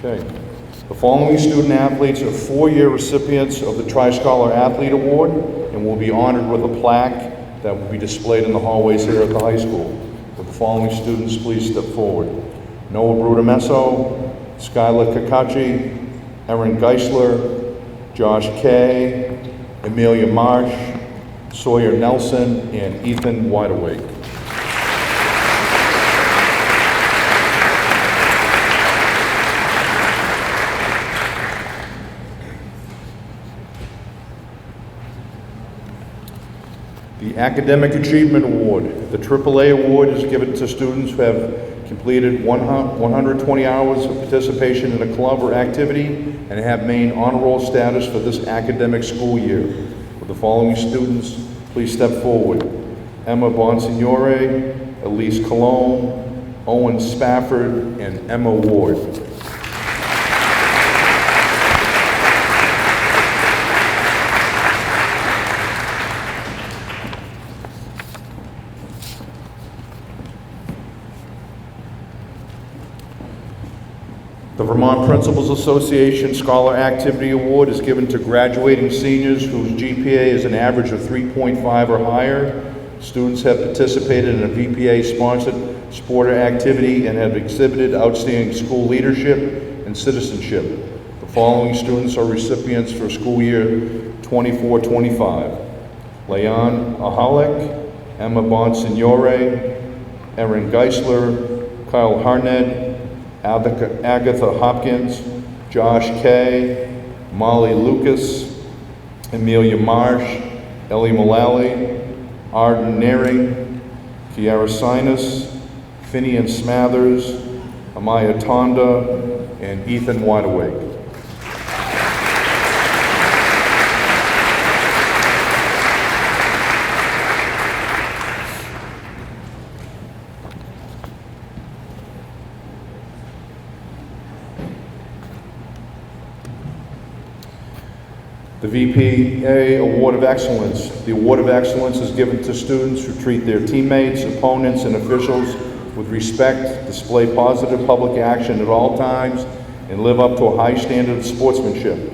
Okay. The following student athletes are 4-year recipients of the Tri-Scholar Athlete Award and will be honored with a plaque that will be displayed in the hallways here at the high school. With the following students, please step forward. Noah Brudamesso, Skylar Kakachi, Erin Geisler, Josh Kay, Amelia Marsh, Sawyer Nelson, and Ethan Wideawake. The Academic Achievement Award. The AAA Award is given to students who have completed 120 hours of participation in a club or activity and have maintained honor roll status for this academic school year. With the following students, please step forward. Emma Bonsignore, Elise Colon, Owen Spafford, and Emma Ward. The Vermont Principals Association Scholar Activity Award is given to graduating seniors whose GPA is an average of 3.5 or higher. Students have participated in a VPA-sponsored sport or activity and have exhibited outstanding school leadership and citizenship. The following students are recipients for school year 24-25. Leon Ahalek, Emma Bonsignore, Erin Geisler, Kyle Harned, Agatha Hopkins, Josh Kay, Molly Lucas, Amelia Marsh, Ellie Mullally, Arden Naring, Kiara Sinus, Finian Smathers, Amaya Tonda, and Ethan Wideawake. The VPA Award of Excellence. The Award of Excellence is given to students who treat their teammates, opponents, and officials with respect, display positive public action at all times, and live up to a high standard of sportsmanship.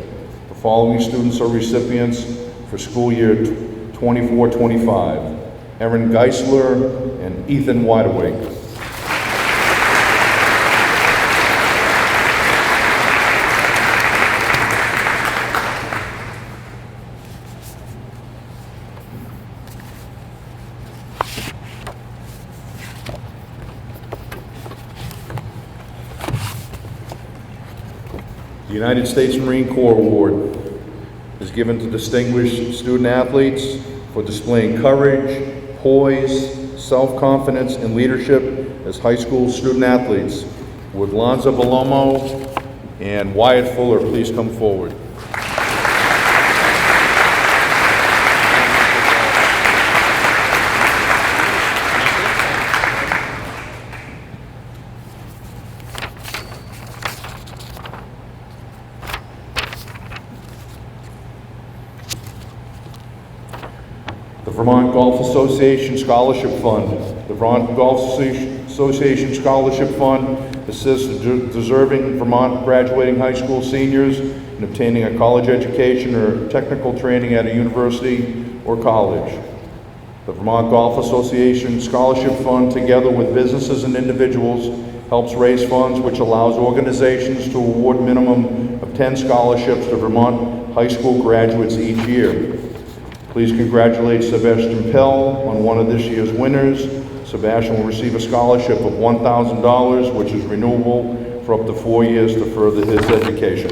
The following students are recipients for school year 24-25. Erin Geisler and Ethan Wideawake. The United States Marine Corps Award is given to distinguished student athletes for displaying courage, poise, self-confidence, and leadership as high school student athletes. Would Lanza Balomo and Wyatt Fuller please come forward? The Vermont Golf Association Scholarship Fund. The Vermont Golf Association Scholarship Fund assists deserving Vermont graduating high school seniors in obtaining a college education or technical training at a university or college. The Vermont Golf Association Scholarship Fund, together with businesses and individuals, helps raise funds which allows organizations to award minimum of 10 scholarships to Vermont high school graduates each year. Please congratulate Sebastian Pell on one of this year's winners. Sebastian will receive a scholarship of $1,000, which is renewable for up to 4 years to further his education.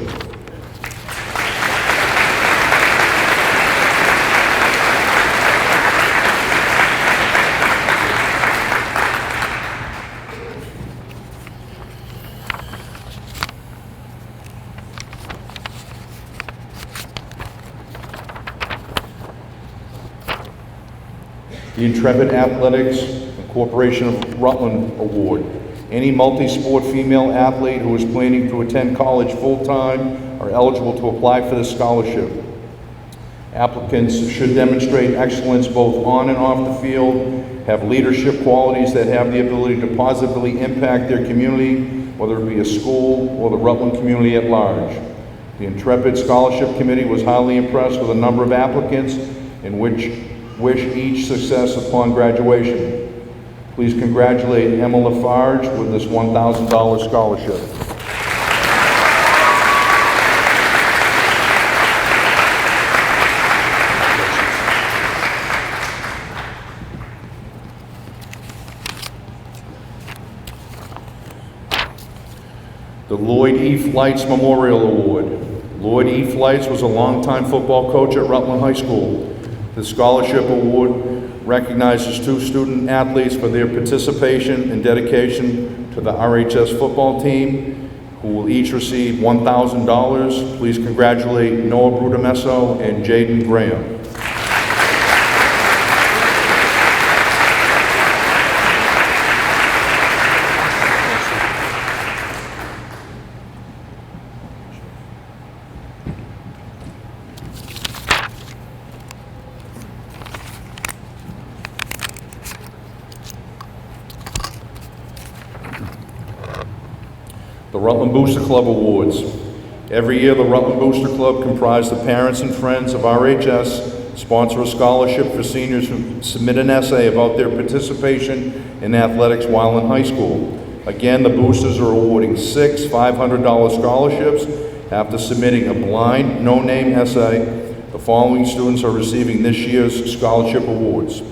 The Intrepid Athletics Corporation of Rutland Award. Any multi-sport female athlete who is planning to attend college full-time are eligible to apply for this scholarship. Applicants should demonstrate excellence both on and off the field, have leadership qualities that have the ability to positively impact their community, whether it be a school or the Rutland community at large. The Intrepid Scholarship Committee was highly impressed with a number of applicants and wish each success upon graduation. Please congratulate Emma Lafarge with this $1,000 scholarship. The Lloyd E. Flights Memorial Award. Lloyd E. Flights was a longtime football coach at Rutland High School. The scholarship award recognizes 2 student athletes for their participation and dedication to the RHS football team, who will each receive $1,000. Please congratulate Noah Brudamesso and Jaden Graham. The Rutland Booster Club Awards. Every year, the Rutland Booster Club, comprised of parents and friends of RHS, sponsor a scholarship for seniors who submit an essay about their participation in athletics while in high school. Again, the boosters are awarding 6 $500 scholarships after submitting a blind, no-name essay. The following students are receiving this year's scholarship awards: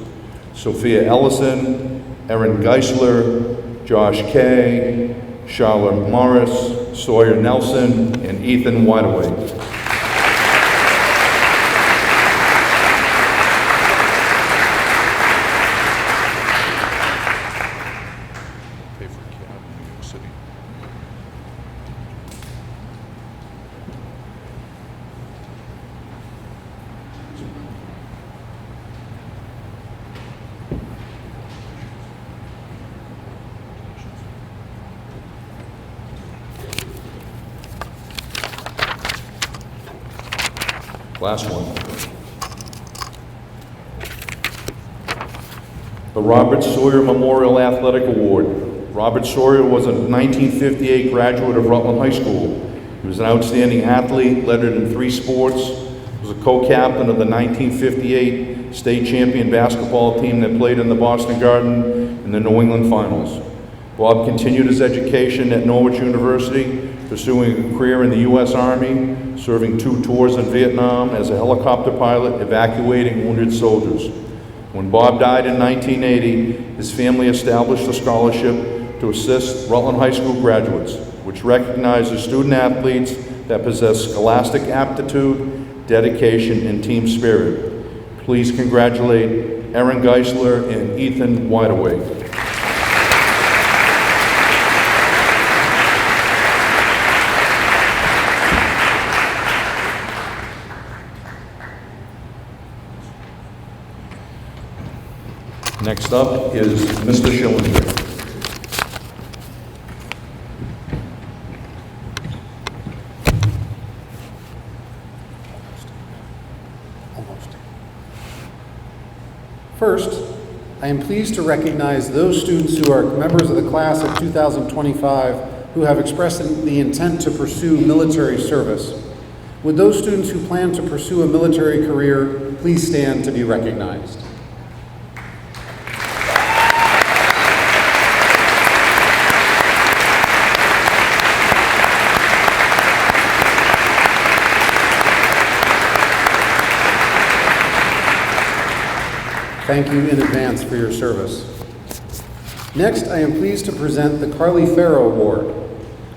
Sophia Ellison, Erin Geisler, Josh Kay, Charlotte Morris, Sawyer Nelson, and Ethan Wideaway. Last one. The Robert Sawyer Memorial Athletic Award. Robert Sawyer was a 1958 graduate of Rutland High School. He was an outstanding athlete, lettered in 3 sports, was a co-captain of the 1958 state champion basketball team that played in the Boston Garden in the New England Finals. Bob continued his education at Norwich University, pursuing a career in the U.S. Army, serving 2 tours in Vietnam as a helicopter pilot, evacuating wounded soldiers. When Bob died in 1980, his family established a scholarship to assist Rutland High School graduates, which recognizes student athletes that possess scholastic aptitude, dedication, and team spirit. Please congratulate Erin Geisler and Ethan Wideaway. Next up is Mr. Schillinger. First, I am pleased to recognize those students who are members of the class of 2025 who have expressed the intent to pursue military service. Would those students who plan to pursue a military career please stand to be recognized? Thank you in advance for your service. Next, I am pleased to present the Carly Farrow Award.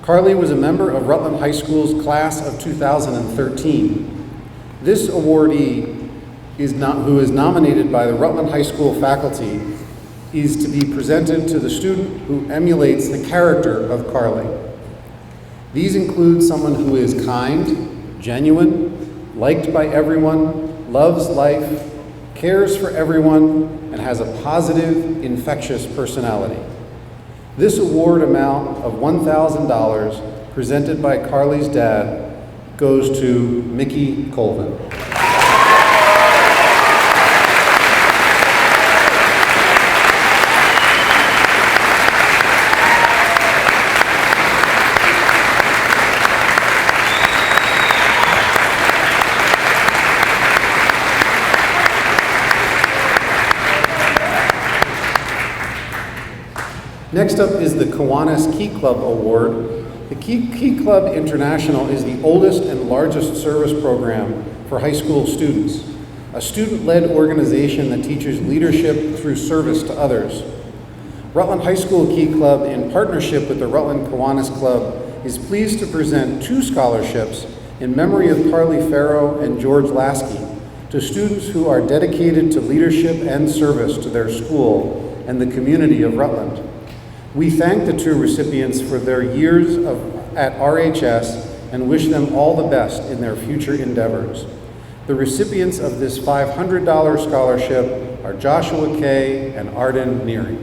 Carly was a member of Rutland High School's class of 2013. This awardee, who is nominated by the Rutland High School faculty, is to be presented to the student who emulates the character of Carly. These include someone who is kind, genuine, liked by everyone, loves life, cares for everyone, and has a positive, infectious personality. This award amount of $1,000 presented by Carly's dad goes to Mickey Colvin. Next up is the Kiwanis Key Club Award. The Key Club International is the oldest and largest service program for high school students, a student-led organization that teaches leadership through service to others. Rutland High School Key Club, in partnership with the Rutland Kiwanis Club, is pleased to present 2 scholarships in memory of Carly Farrow and George Lasky to students who are dedicated to leadership and service to their school and the community of Rutland. We thank the 2 recipients for their years at RHS and wish them all the best in their future endeavors. The recipients of this $500 scholarship are Joshua Kay and Arden Neary.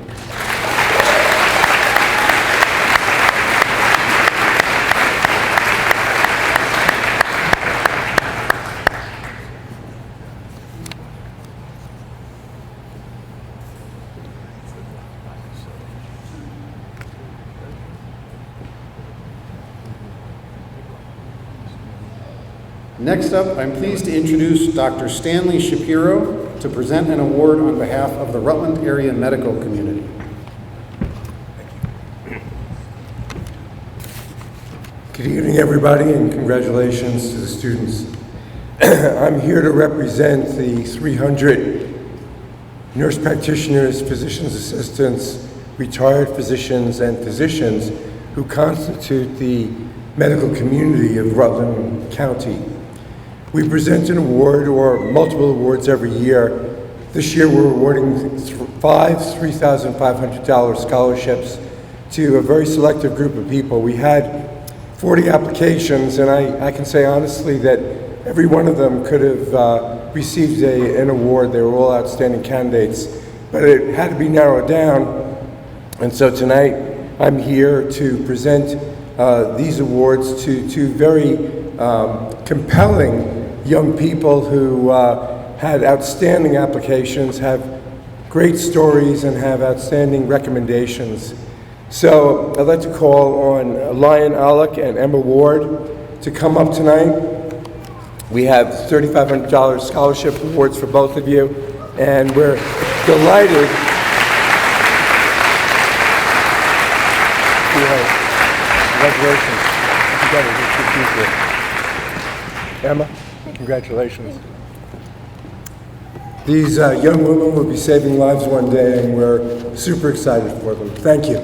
Next up, I'm pleased to introduce Dr. Stanley Shapiro to present an award on behalf of the Rutland area medical community. Good evening, everybody, and congratulations to the students. I'm here to represent the 300 nurse practitioners, physician's assistants, retired physicians, and physicians who constitute the medical community of Rutland County. We present an award or multiple awards every year. This year we're awarding 5 $3,500 scholarships to a very selective group of people. We had 40 applications, and I can say honestly that every one of them could have received an award. They were all outstanding candidates, but it had to be narrowed down. And so tonight I'm here to present these awards to 2 very compelling young people who had outstanding applications, have great stories, and have outstanding recommendations. So I'd like to call on Lion Alec and Emma Ward to come up tonight. We have $3,500 scholarship awards for both of you, and we're delighted. Congratulations. Emma, congratulations. These young women will be saving lives one day, and we're super excited for them. Thank you.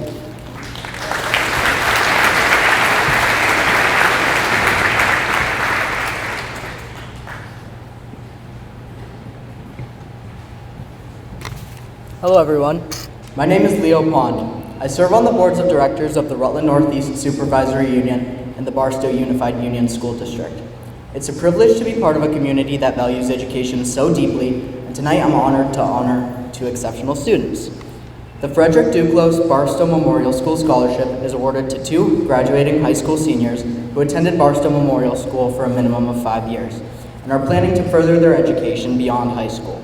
Hello, everyone. My name is Leo Pond. I serve on the boards of directors of the Rutland Northeast Supervisory Union and the Barstow Unified Union School District. It's a privilege to be part of a community that values education so deeply, and tonight I'm honored to honor 2 exceptional students. The Frederick Duclos Barstow Memorial School Scholarship is awarded to 2 graduating high school seniors who attended Barstow Memorial School for a minimum of 5 years and are planning to further their education beyond high school.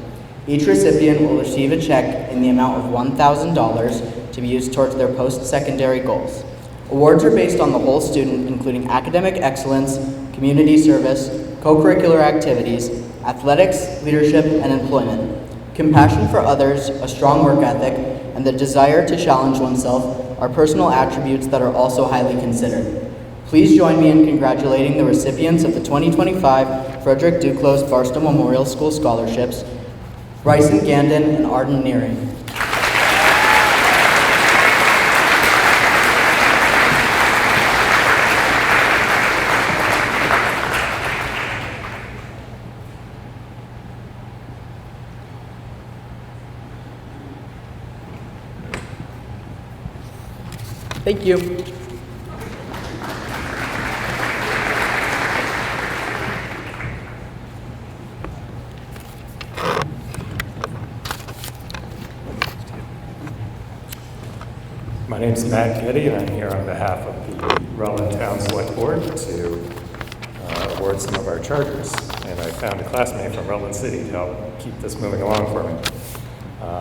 Each recipient will receive a check in the amount of $1,000 to be used towards their post-secondary goals. Awards are based on the whole student, including academic excellence, community service, co-curricular activities, athletics, leadership, and employment. Compassion for others, a strong work ethic, and the desire to challenge oneself are personal attributes that are also highly considered. Please join me in congratulating the recipients of the 2025 Frederick Duclos Barstow Memorial School Scholarships, Bryson Gandon and Arden Nearing. Thank you. My name is Matt Getty, and I'm here on behalf of the Rutland Town Select Board to award some of our charters. And I found a classmate from Rutland City to help keep this moving along for me.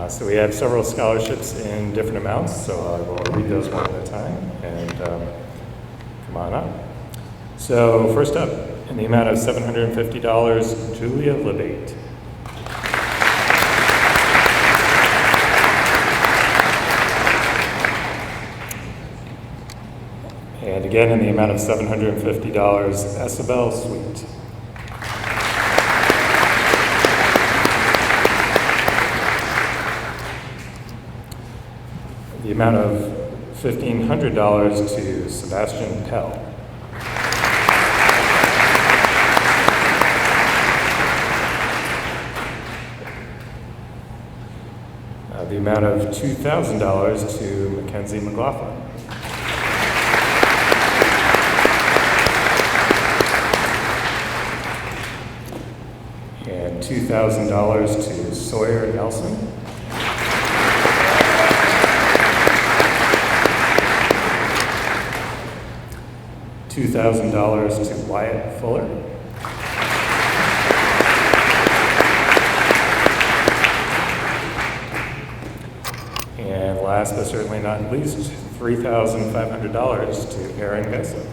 So we have several scholarships in different amounts, so I will read those one at a time, and come on up. So first up, in the amount of $750, Julia Lebate. And again, in the amount of $750, Isabel Sweet. The amount of $1,500 to Sebastian Pell. The amount of $2,000 to Mackenzie McLaughlin. And $2,000 to Sawyer Nelson. $2,000 to Wyatt Fuller. And last but certainly not least, $3,500 to Aaron Geisler.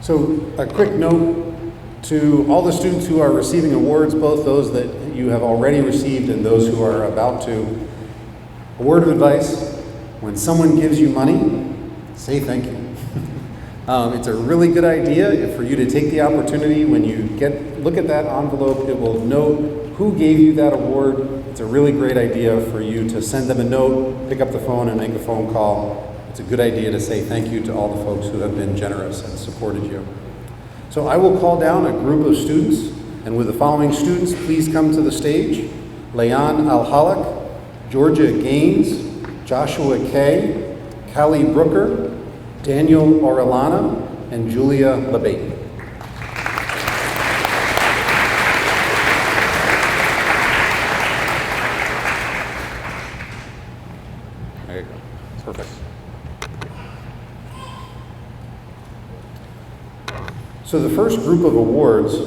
So a quick note to all the students who are receiving awards, both those that you have already received and those who are about to. A word of advice: when someone gives you money, say thank you. It's a really good idea for you to take the opportunity when you look at that envelope. It will note who gave you that award. It's a really great idea for you to send them a note, pick up the phone and make a phone call. It's a good idea to say thank you to all the folks who have been generous and supported you. So I will call down a group of students, and with the following students, please come to the stage: Leon Alhalak, Georgia Gaines, Joshua Kay, Callie Brooker, Daniel Orellana, and Julia Lebate. There you go. Perfect. So the first group of awards,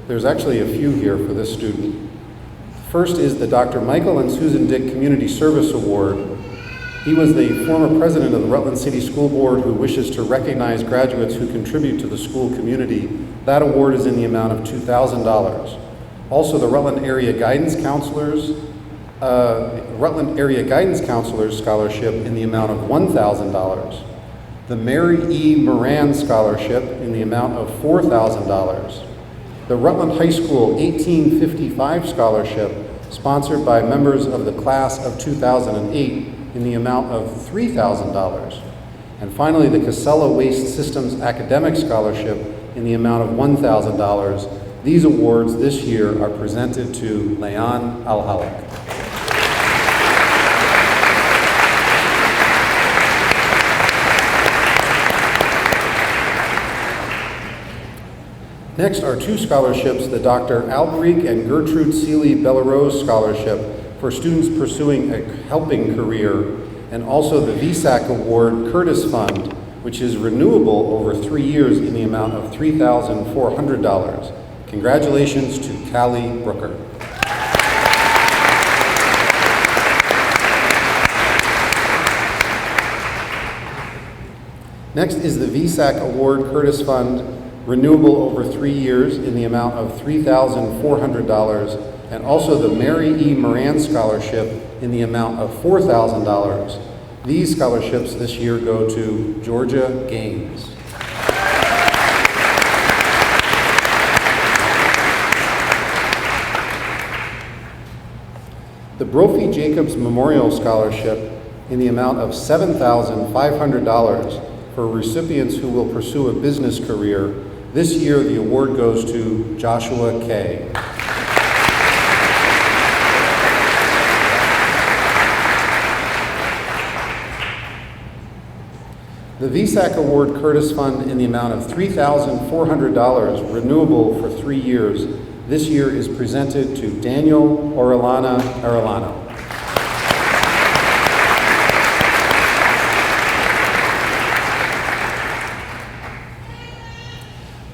there's actually a few here for this student. First is the Dr. Michael and Susan Dick Community Service Award. He was the former president of the Rutland City School Board who wishes to recognize graduates who contribute to the school community. That award is in the amount of $2,000. Also, the Rutland Area Guidance Counselors Scholarship in the amount of $1,000. The Mary E. Moran Scholarship in the amount of $4,000. The Rutland High School 1855 Scholarship, sponsored by members of the class of 2008, in the amount of $3,000. And finally, the Casella Waste Systems Academic Scholarship in the amount of $1,000. These awards this year are presented to Leon Alhalak. Next are two scholarships, the Dr. Alberic and Gertrude Seeley Bellarose Scholarship for students pursuing a helping career, and also the VSAC Award Curtis Fund, which is renewable over 3 years in the amount of $3,400. Congratulations to Callie Brooker. Next is the VSAC Award Curtis Fund, renewable over 3 years in the amount of $3,400, and also the Mary E. Moran Scholarship in the amount of $4,000. These scholarships this year go to Georgia Gaines. The Brophy Jacobs Memorial Scholarship in the amount of $7,500 for recipients who will pursue a business career. This year, the award goes to Joshua Kay. The VSAC Award Curtis Fund in the amount of $3,400, renewable for 3 years, this year is presented to Daniel Orellana Arellano.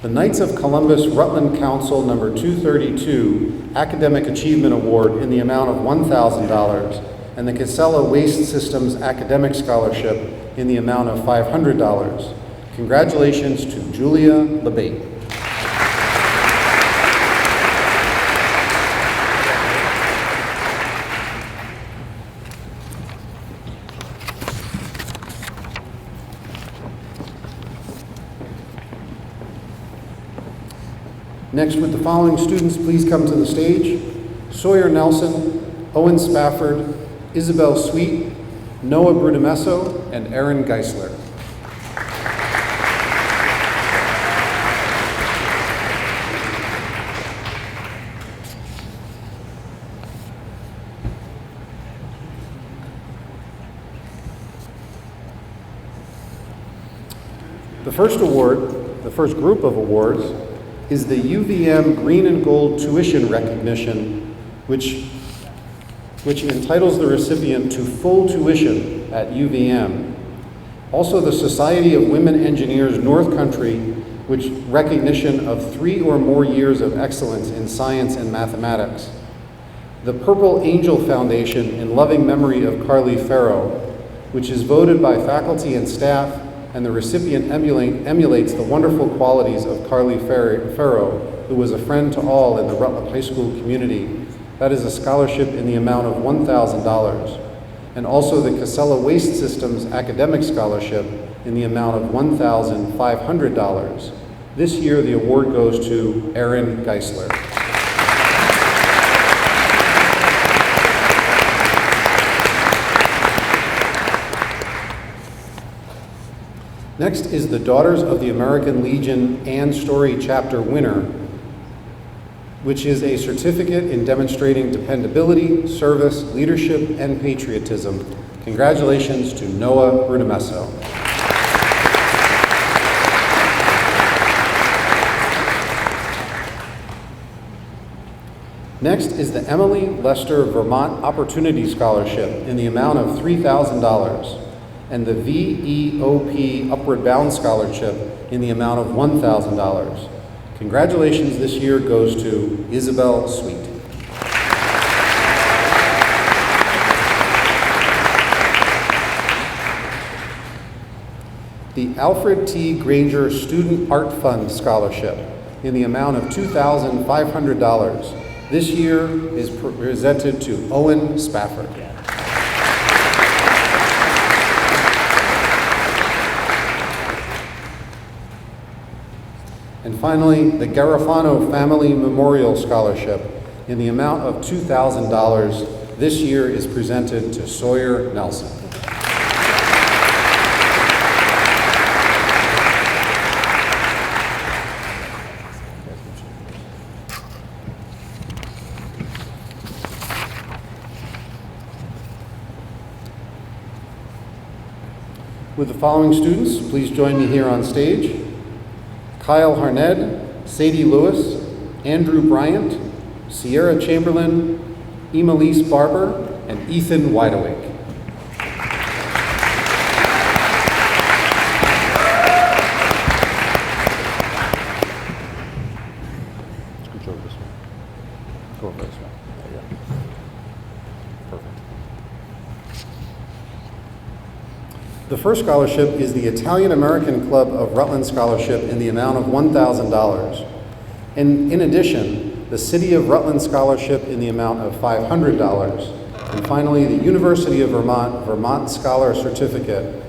The Knights of Columbus Rutland Council number 232 Academic Achievement Award in the amount of $1,000, and the Casella Waste Systems Academic Scholarship in the amount of $500. Congratulations to Julia LeBate. Next, would the following students please come to the stage? Sawyer Nelson, Owen Spafford, Isabel Sweet, Noah Brudemesso, and Aaron Geisler. The first award, the first group of awards, is the UVM Green and Gold Tuition Recognition, which entitles the recipient to full tuition at UVM. Also, the Society of Women Engineers North Country, which recognition of 3 or more years of excellence in science and mathematics. The Purple Angel Foundation in loving memory of Carly Farrow, which is voted by faculty and staff, and the recipient emulates the wonderful qualities of Carly Farrow, who was a friend to all in the Rutland High School community. That is a scholarship in the amount of $1,000. And also the Casella Waste Systems Academic Scholarship in the amount of $1,500. This year, the award goes to Aaron Geisler. Next is the Daughters of the American Legion Ann Story Chapter winner, which is a certificate in demonstrating dependability, service, leadership, and patriotism. Congratulations to Noah Brudemesso. Next is the Emily Lester Vermont Opportunity Scholarship in the amount of $3,000. And the VEOP Upward Bound Scholarship in the amount of $1,000. Congratulations this year goes to Isabel Sweet. The Alfred T. Granger Student Art Fund Scholarship in the amount of $2,500. This year is presented to Owen Spafford. And finally, the Garofano Family Memorial Scholarship in the amount of $2,000. This year is presented to Sawyer Nelson. Would the following students please join me here on stage? Kyle Harned, Sadie Lewis, Andrew Bryant, Sierra Chamberlain, Emelise Barber, and Ethan Wideawake. Scooch over this way. Go over this way. There you go. Perfect. The first scholarship is the Italian American Club of Rutland Scholarship in the amount of $1,000. And in addition, the City of Rutland Scholarship in the amount of $500. And finally, the University of Vermont Scholar Certificate.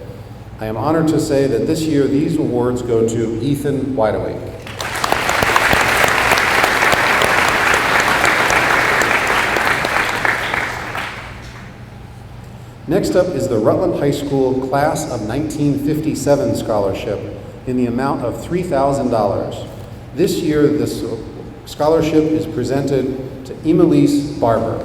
I am honored to say that this year these awards go to Ethan Wideawake. Next up is the Rutland High School Class of 1957 Scholarship in the amount of $3,000. This year, this scholarship is presented to Emelise Barber.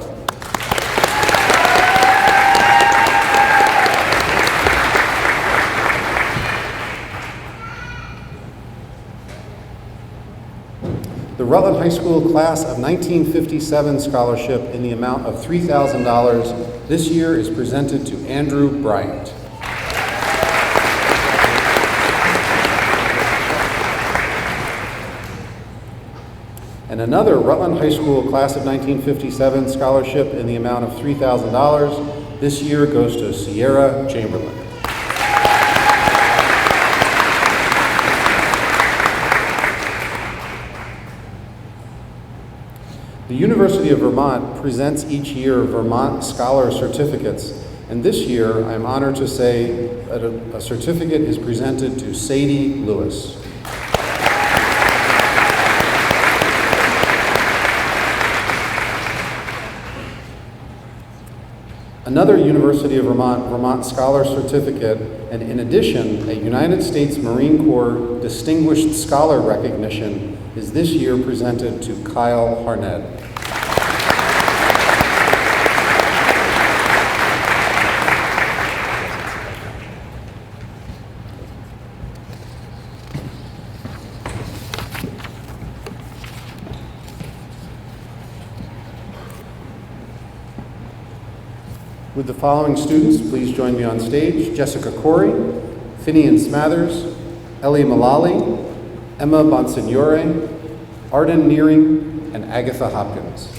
The Rutland High School Class of 1957 Scholarship in the amount of $3,000 this year is presented to Andrew Bryant. And another Rutland High School Class of 1957 Scholarship in the amount of $3,000 this year goes to Sierra Chamberlain. The University of Vermont presents each year Vermont Scholar Certificates, and this year I'm honored to say that a certificate is presented to Sadie Lewis. Another University of Vermont Scholar Certificate, and in addition, a United States Marine Corps Distinguished Scholar recognition is this year presented to Kyle Harned. With the following students, please join me on stage: Jessica Corey, Finian Smathers, Ellie Malali, Emma Bonsignore, Arden Nearing, and Agatha Hopkins.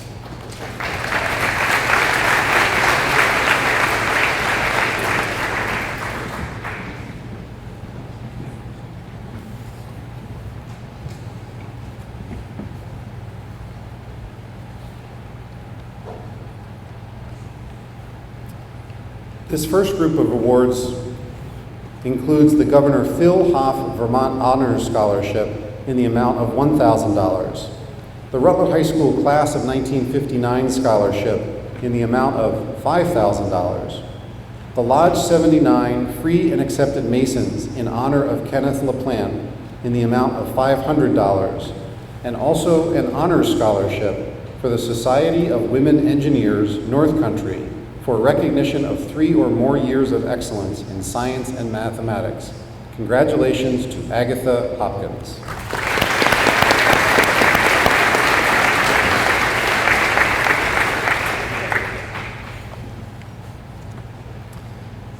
This first group of awards includes the Governor Phil Hoff Vermont Honors Scholarship in the amount of $1,000, the Rutland High School Class of 1959 Scholarship in the amount of $5,000, the Lodge 79 Free and Accepted Masons in honor of Kenneth LaPlante in the amount of $500, and also an honors scholarship for the Society of Women Engineers North Country for recognition of 3 or more years of excellence in science and mathematics. Congratulations to Agatha Hopkins.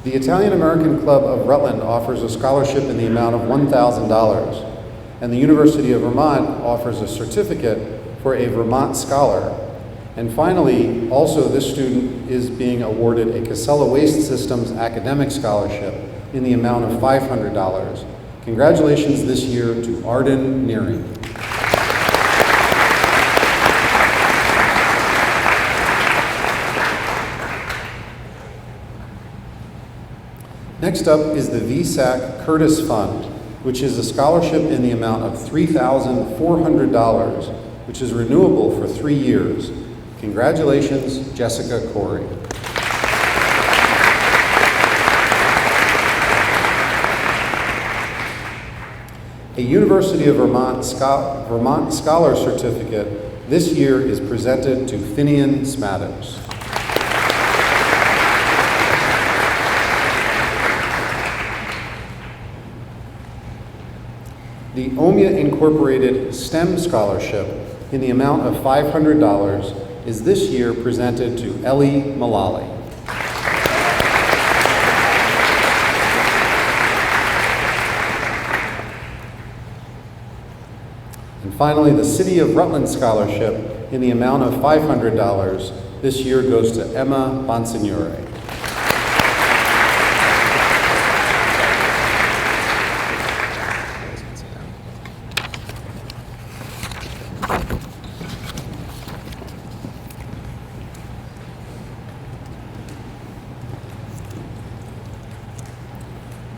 The Italian American Club of Rutland offers a scholarship in the amount of $1,000, and the University of Vermont offers a certificate for a Vermont Scholar. And finally, also this student is being awarded a Casella Waste Systems Academic Scholarship in the amount of $500. Congratulations this year to Arden Nearing. Next up is the VSAC Curtis Fund, which is a scholarship in the amount of $3,400, which is renewable for 3 years. Congratulations, Jessica Corey. A University of Vermont Scholar Certificate this year is presented to Finian Smathers. The OMIA Incorporated STEM Scholarship in the amount of $500 is this year presented to Ellie Malali. And finally, the City of Rutland Scholarship in the amount of $500 this year goes to Emma Bonsignore.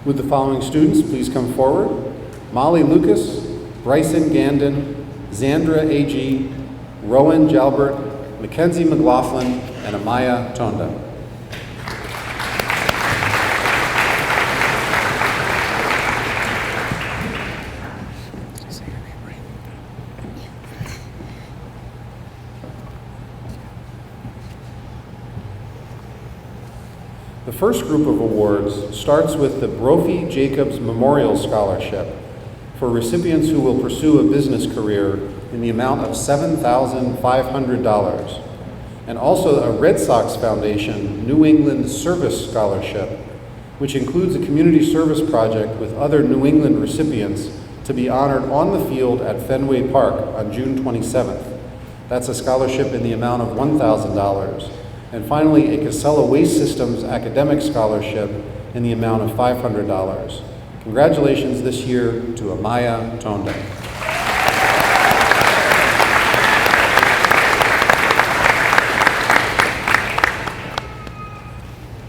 Would the following students please come forward? Molly Lucas, Bryson Gandon, Zandra A.G., Rowan Jalbert, Mackenzie McLaughlin, and Amaya Tonda. The first group of awards starts with the Brophy Jacobs Memorial Scholarship for recipients who will pursue a business career in the amount of $7,500, and also a Red Sox Foundation New England Service Scholarship, which includes a community service project with other New England recipients to be honored on the field at Fenway Park on June 27th. That's a scholarship in the amount of $1,000. And finally, a Casella Waste Systems Academic Scholarship in the amount of $500. Congratulations this year to Amaya Tonda.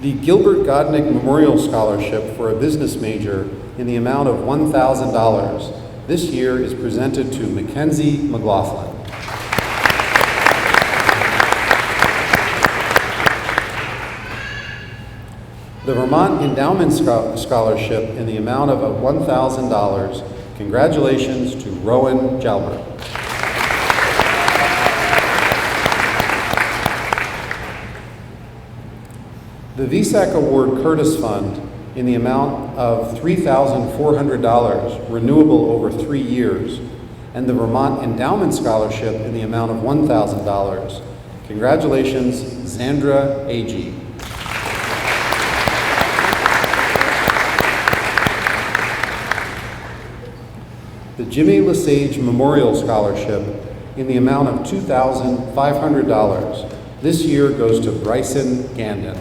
The Gilbert Godnick Memorial Scholarship for a business major in the amount of $1,000 this year is presented to Mackenzie McLaughlin. The Vermont Endowment Scholarship in the amount of $1,000. Congratulations to Rowan Jalbert. The VSAC Award Curtis Fund in the amount of $3,400, renewable over 3 years, and the Vermont Endowment Scholarship in the amount of $1,000. Congratulations, Zandra A.G. The Jimmy Lesage Memorial Scholarship in the amount of $2,500. This year goes to Bryson Gandon.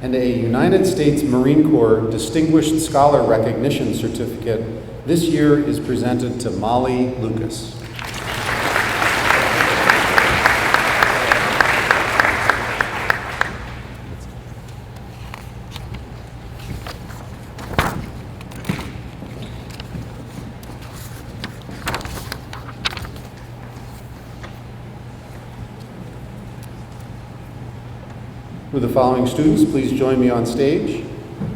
And a United States Marine Corps Distinguished Scholar Recognition Certificate this year is presented to Molly Lucas. Would the following students please join me on stage?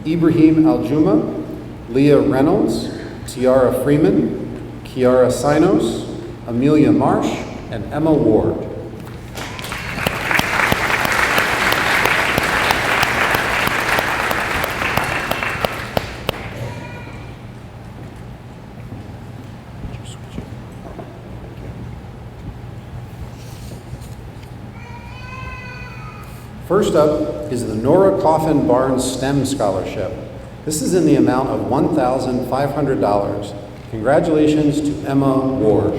Ibrahim Aljuma, Leah Reynolds, Tiara Freeman, Kiara Sinos, Amelia Marsh, and Emma Ward. First up is the Nora Coffin Barnes STEM Scholarship. This is in the amount of $1,500. Congratulations to Emma Ward.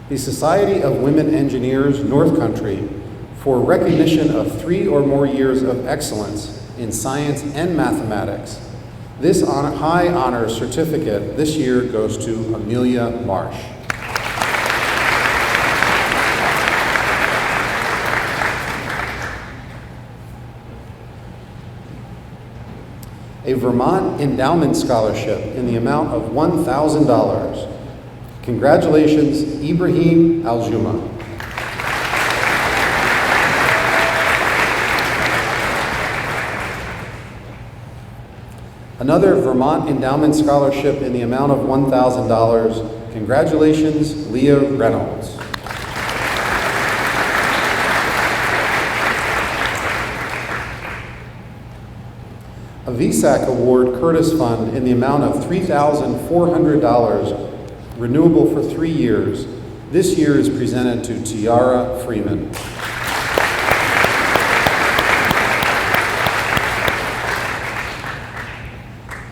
The Society of Women Engineers North Country for recognition of 3 or more years of excellence in science and mathematics. This high honor certificate this year goes to Amelia Marsh. A Vermont Endowment Scholarship in the amount of $1,000. Congratulations, Ibrahim Aljuma. Another Vermont Endowment Scholarship in the amount of $1,000. Congratulations, Leah Reynolds. A VSAC Award Curtis Fund in the amount of $3,400, renewable for 3 years. This year is presented to Tiara Freeman.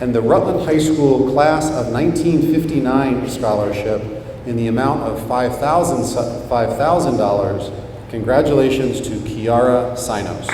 And the Rutland High School Class of 1959 Scholarship in the amount of $5,000. Congratulations to Kiara Sinos.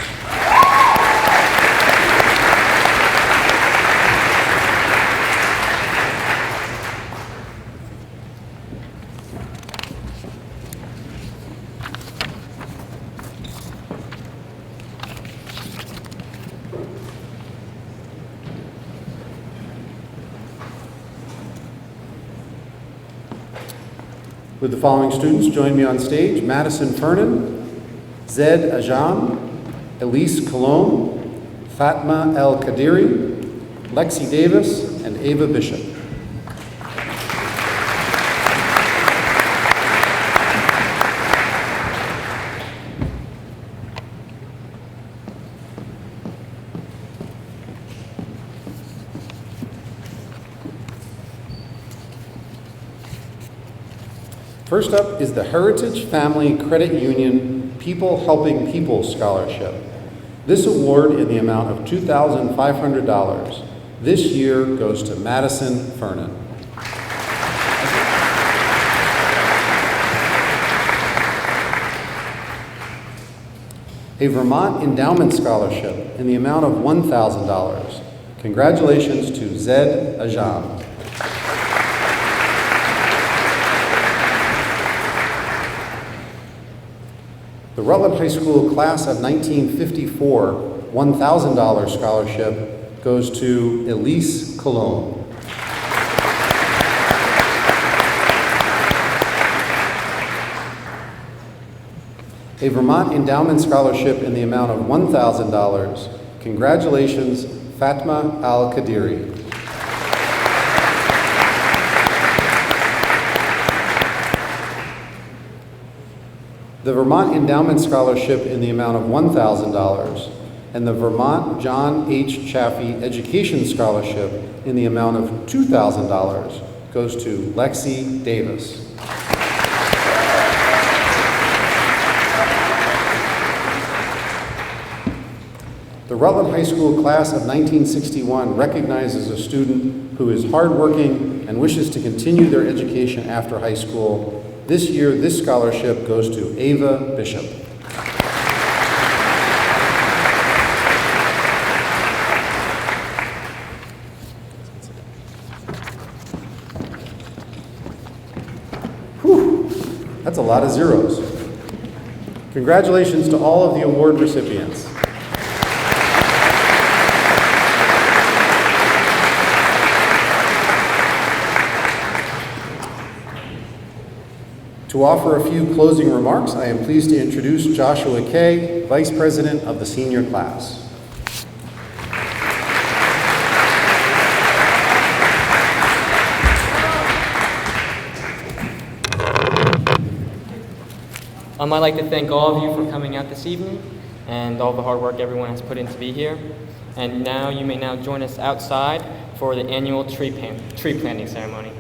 Would the following students join me on stage? Madison Fernan, Zed Ajam, Elise Colon, Fatma El Kadiri, Lexi Davis, and Ava Bishop. First up is the Heritage Family Credit Union People Helping People Scholarship. This award in the amount of $2,500 this year goes to Madison Fernan. A Vermont Endowment Scholarship in the amount of $1,000. Congratulations to Zed Ajam. The Rutland High School Class of 1954 $1,000 scholarship goes to Elise Colon. A Vermont Endowment Scholarship in the amount of $1,000. Congratulations, Fatma Al Kadiri. The Vermont Endowment Scholarship in the amount of $1,000, and the Vermont John H. Chaffee Education Scholarship in the amount of $2,000 goes to Lexi Davis. The Rutland High School Class of 1961 recognizes a student who is hardworking and wishes to continue their education after high school. This year, this scholarship goes to Ava Bishop. Whew, that's a lot of zeros. Congratulations to all of the award recipients. To offer a few closing remarks, I am pleased to introduce Joshua Kay, Vice President of the senior class. I'd like to thank all of you for coming out this evening and all the hard work everyone has put in to be here. And now you may now join us outside for the annual tree planting ceremony.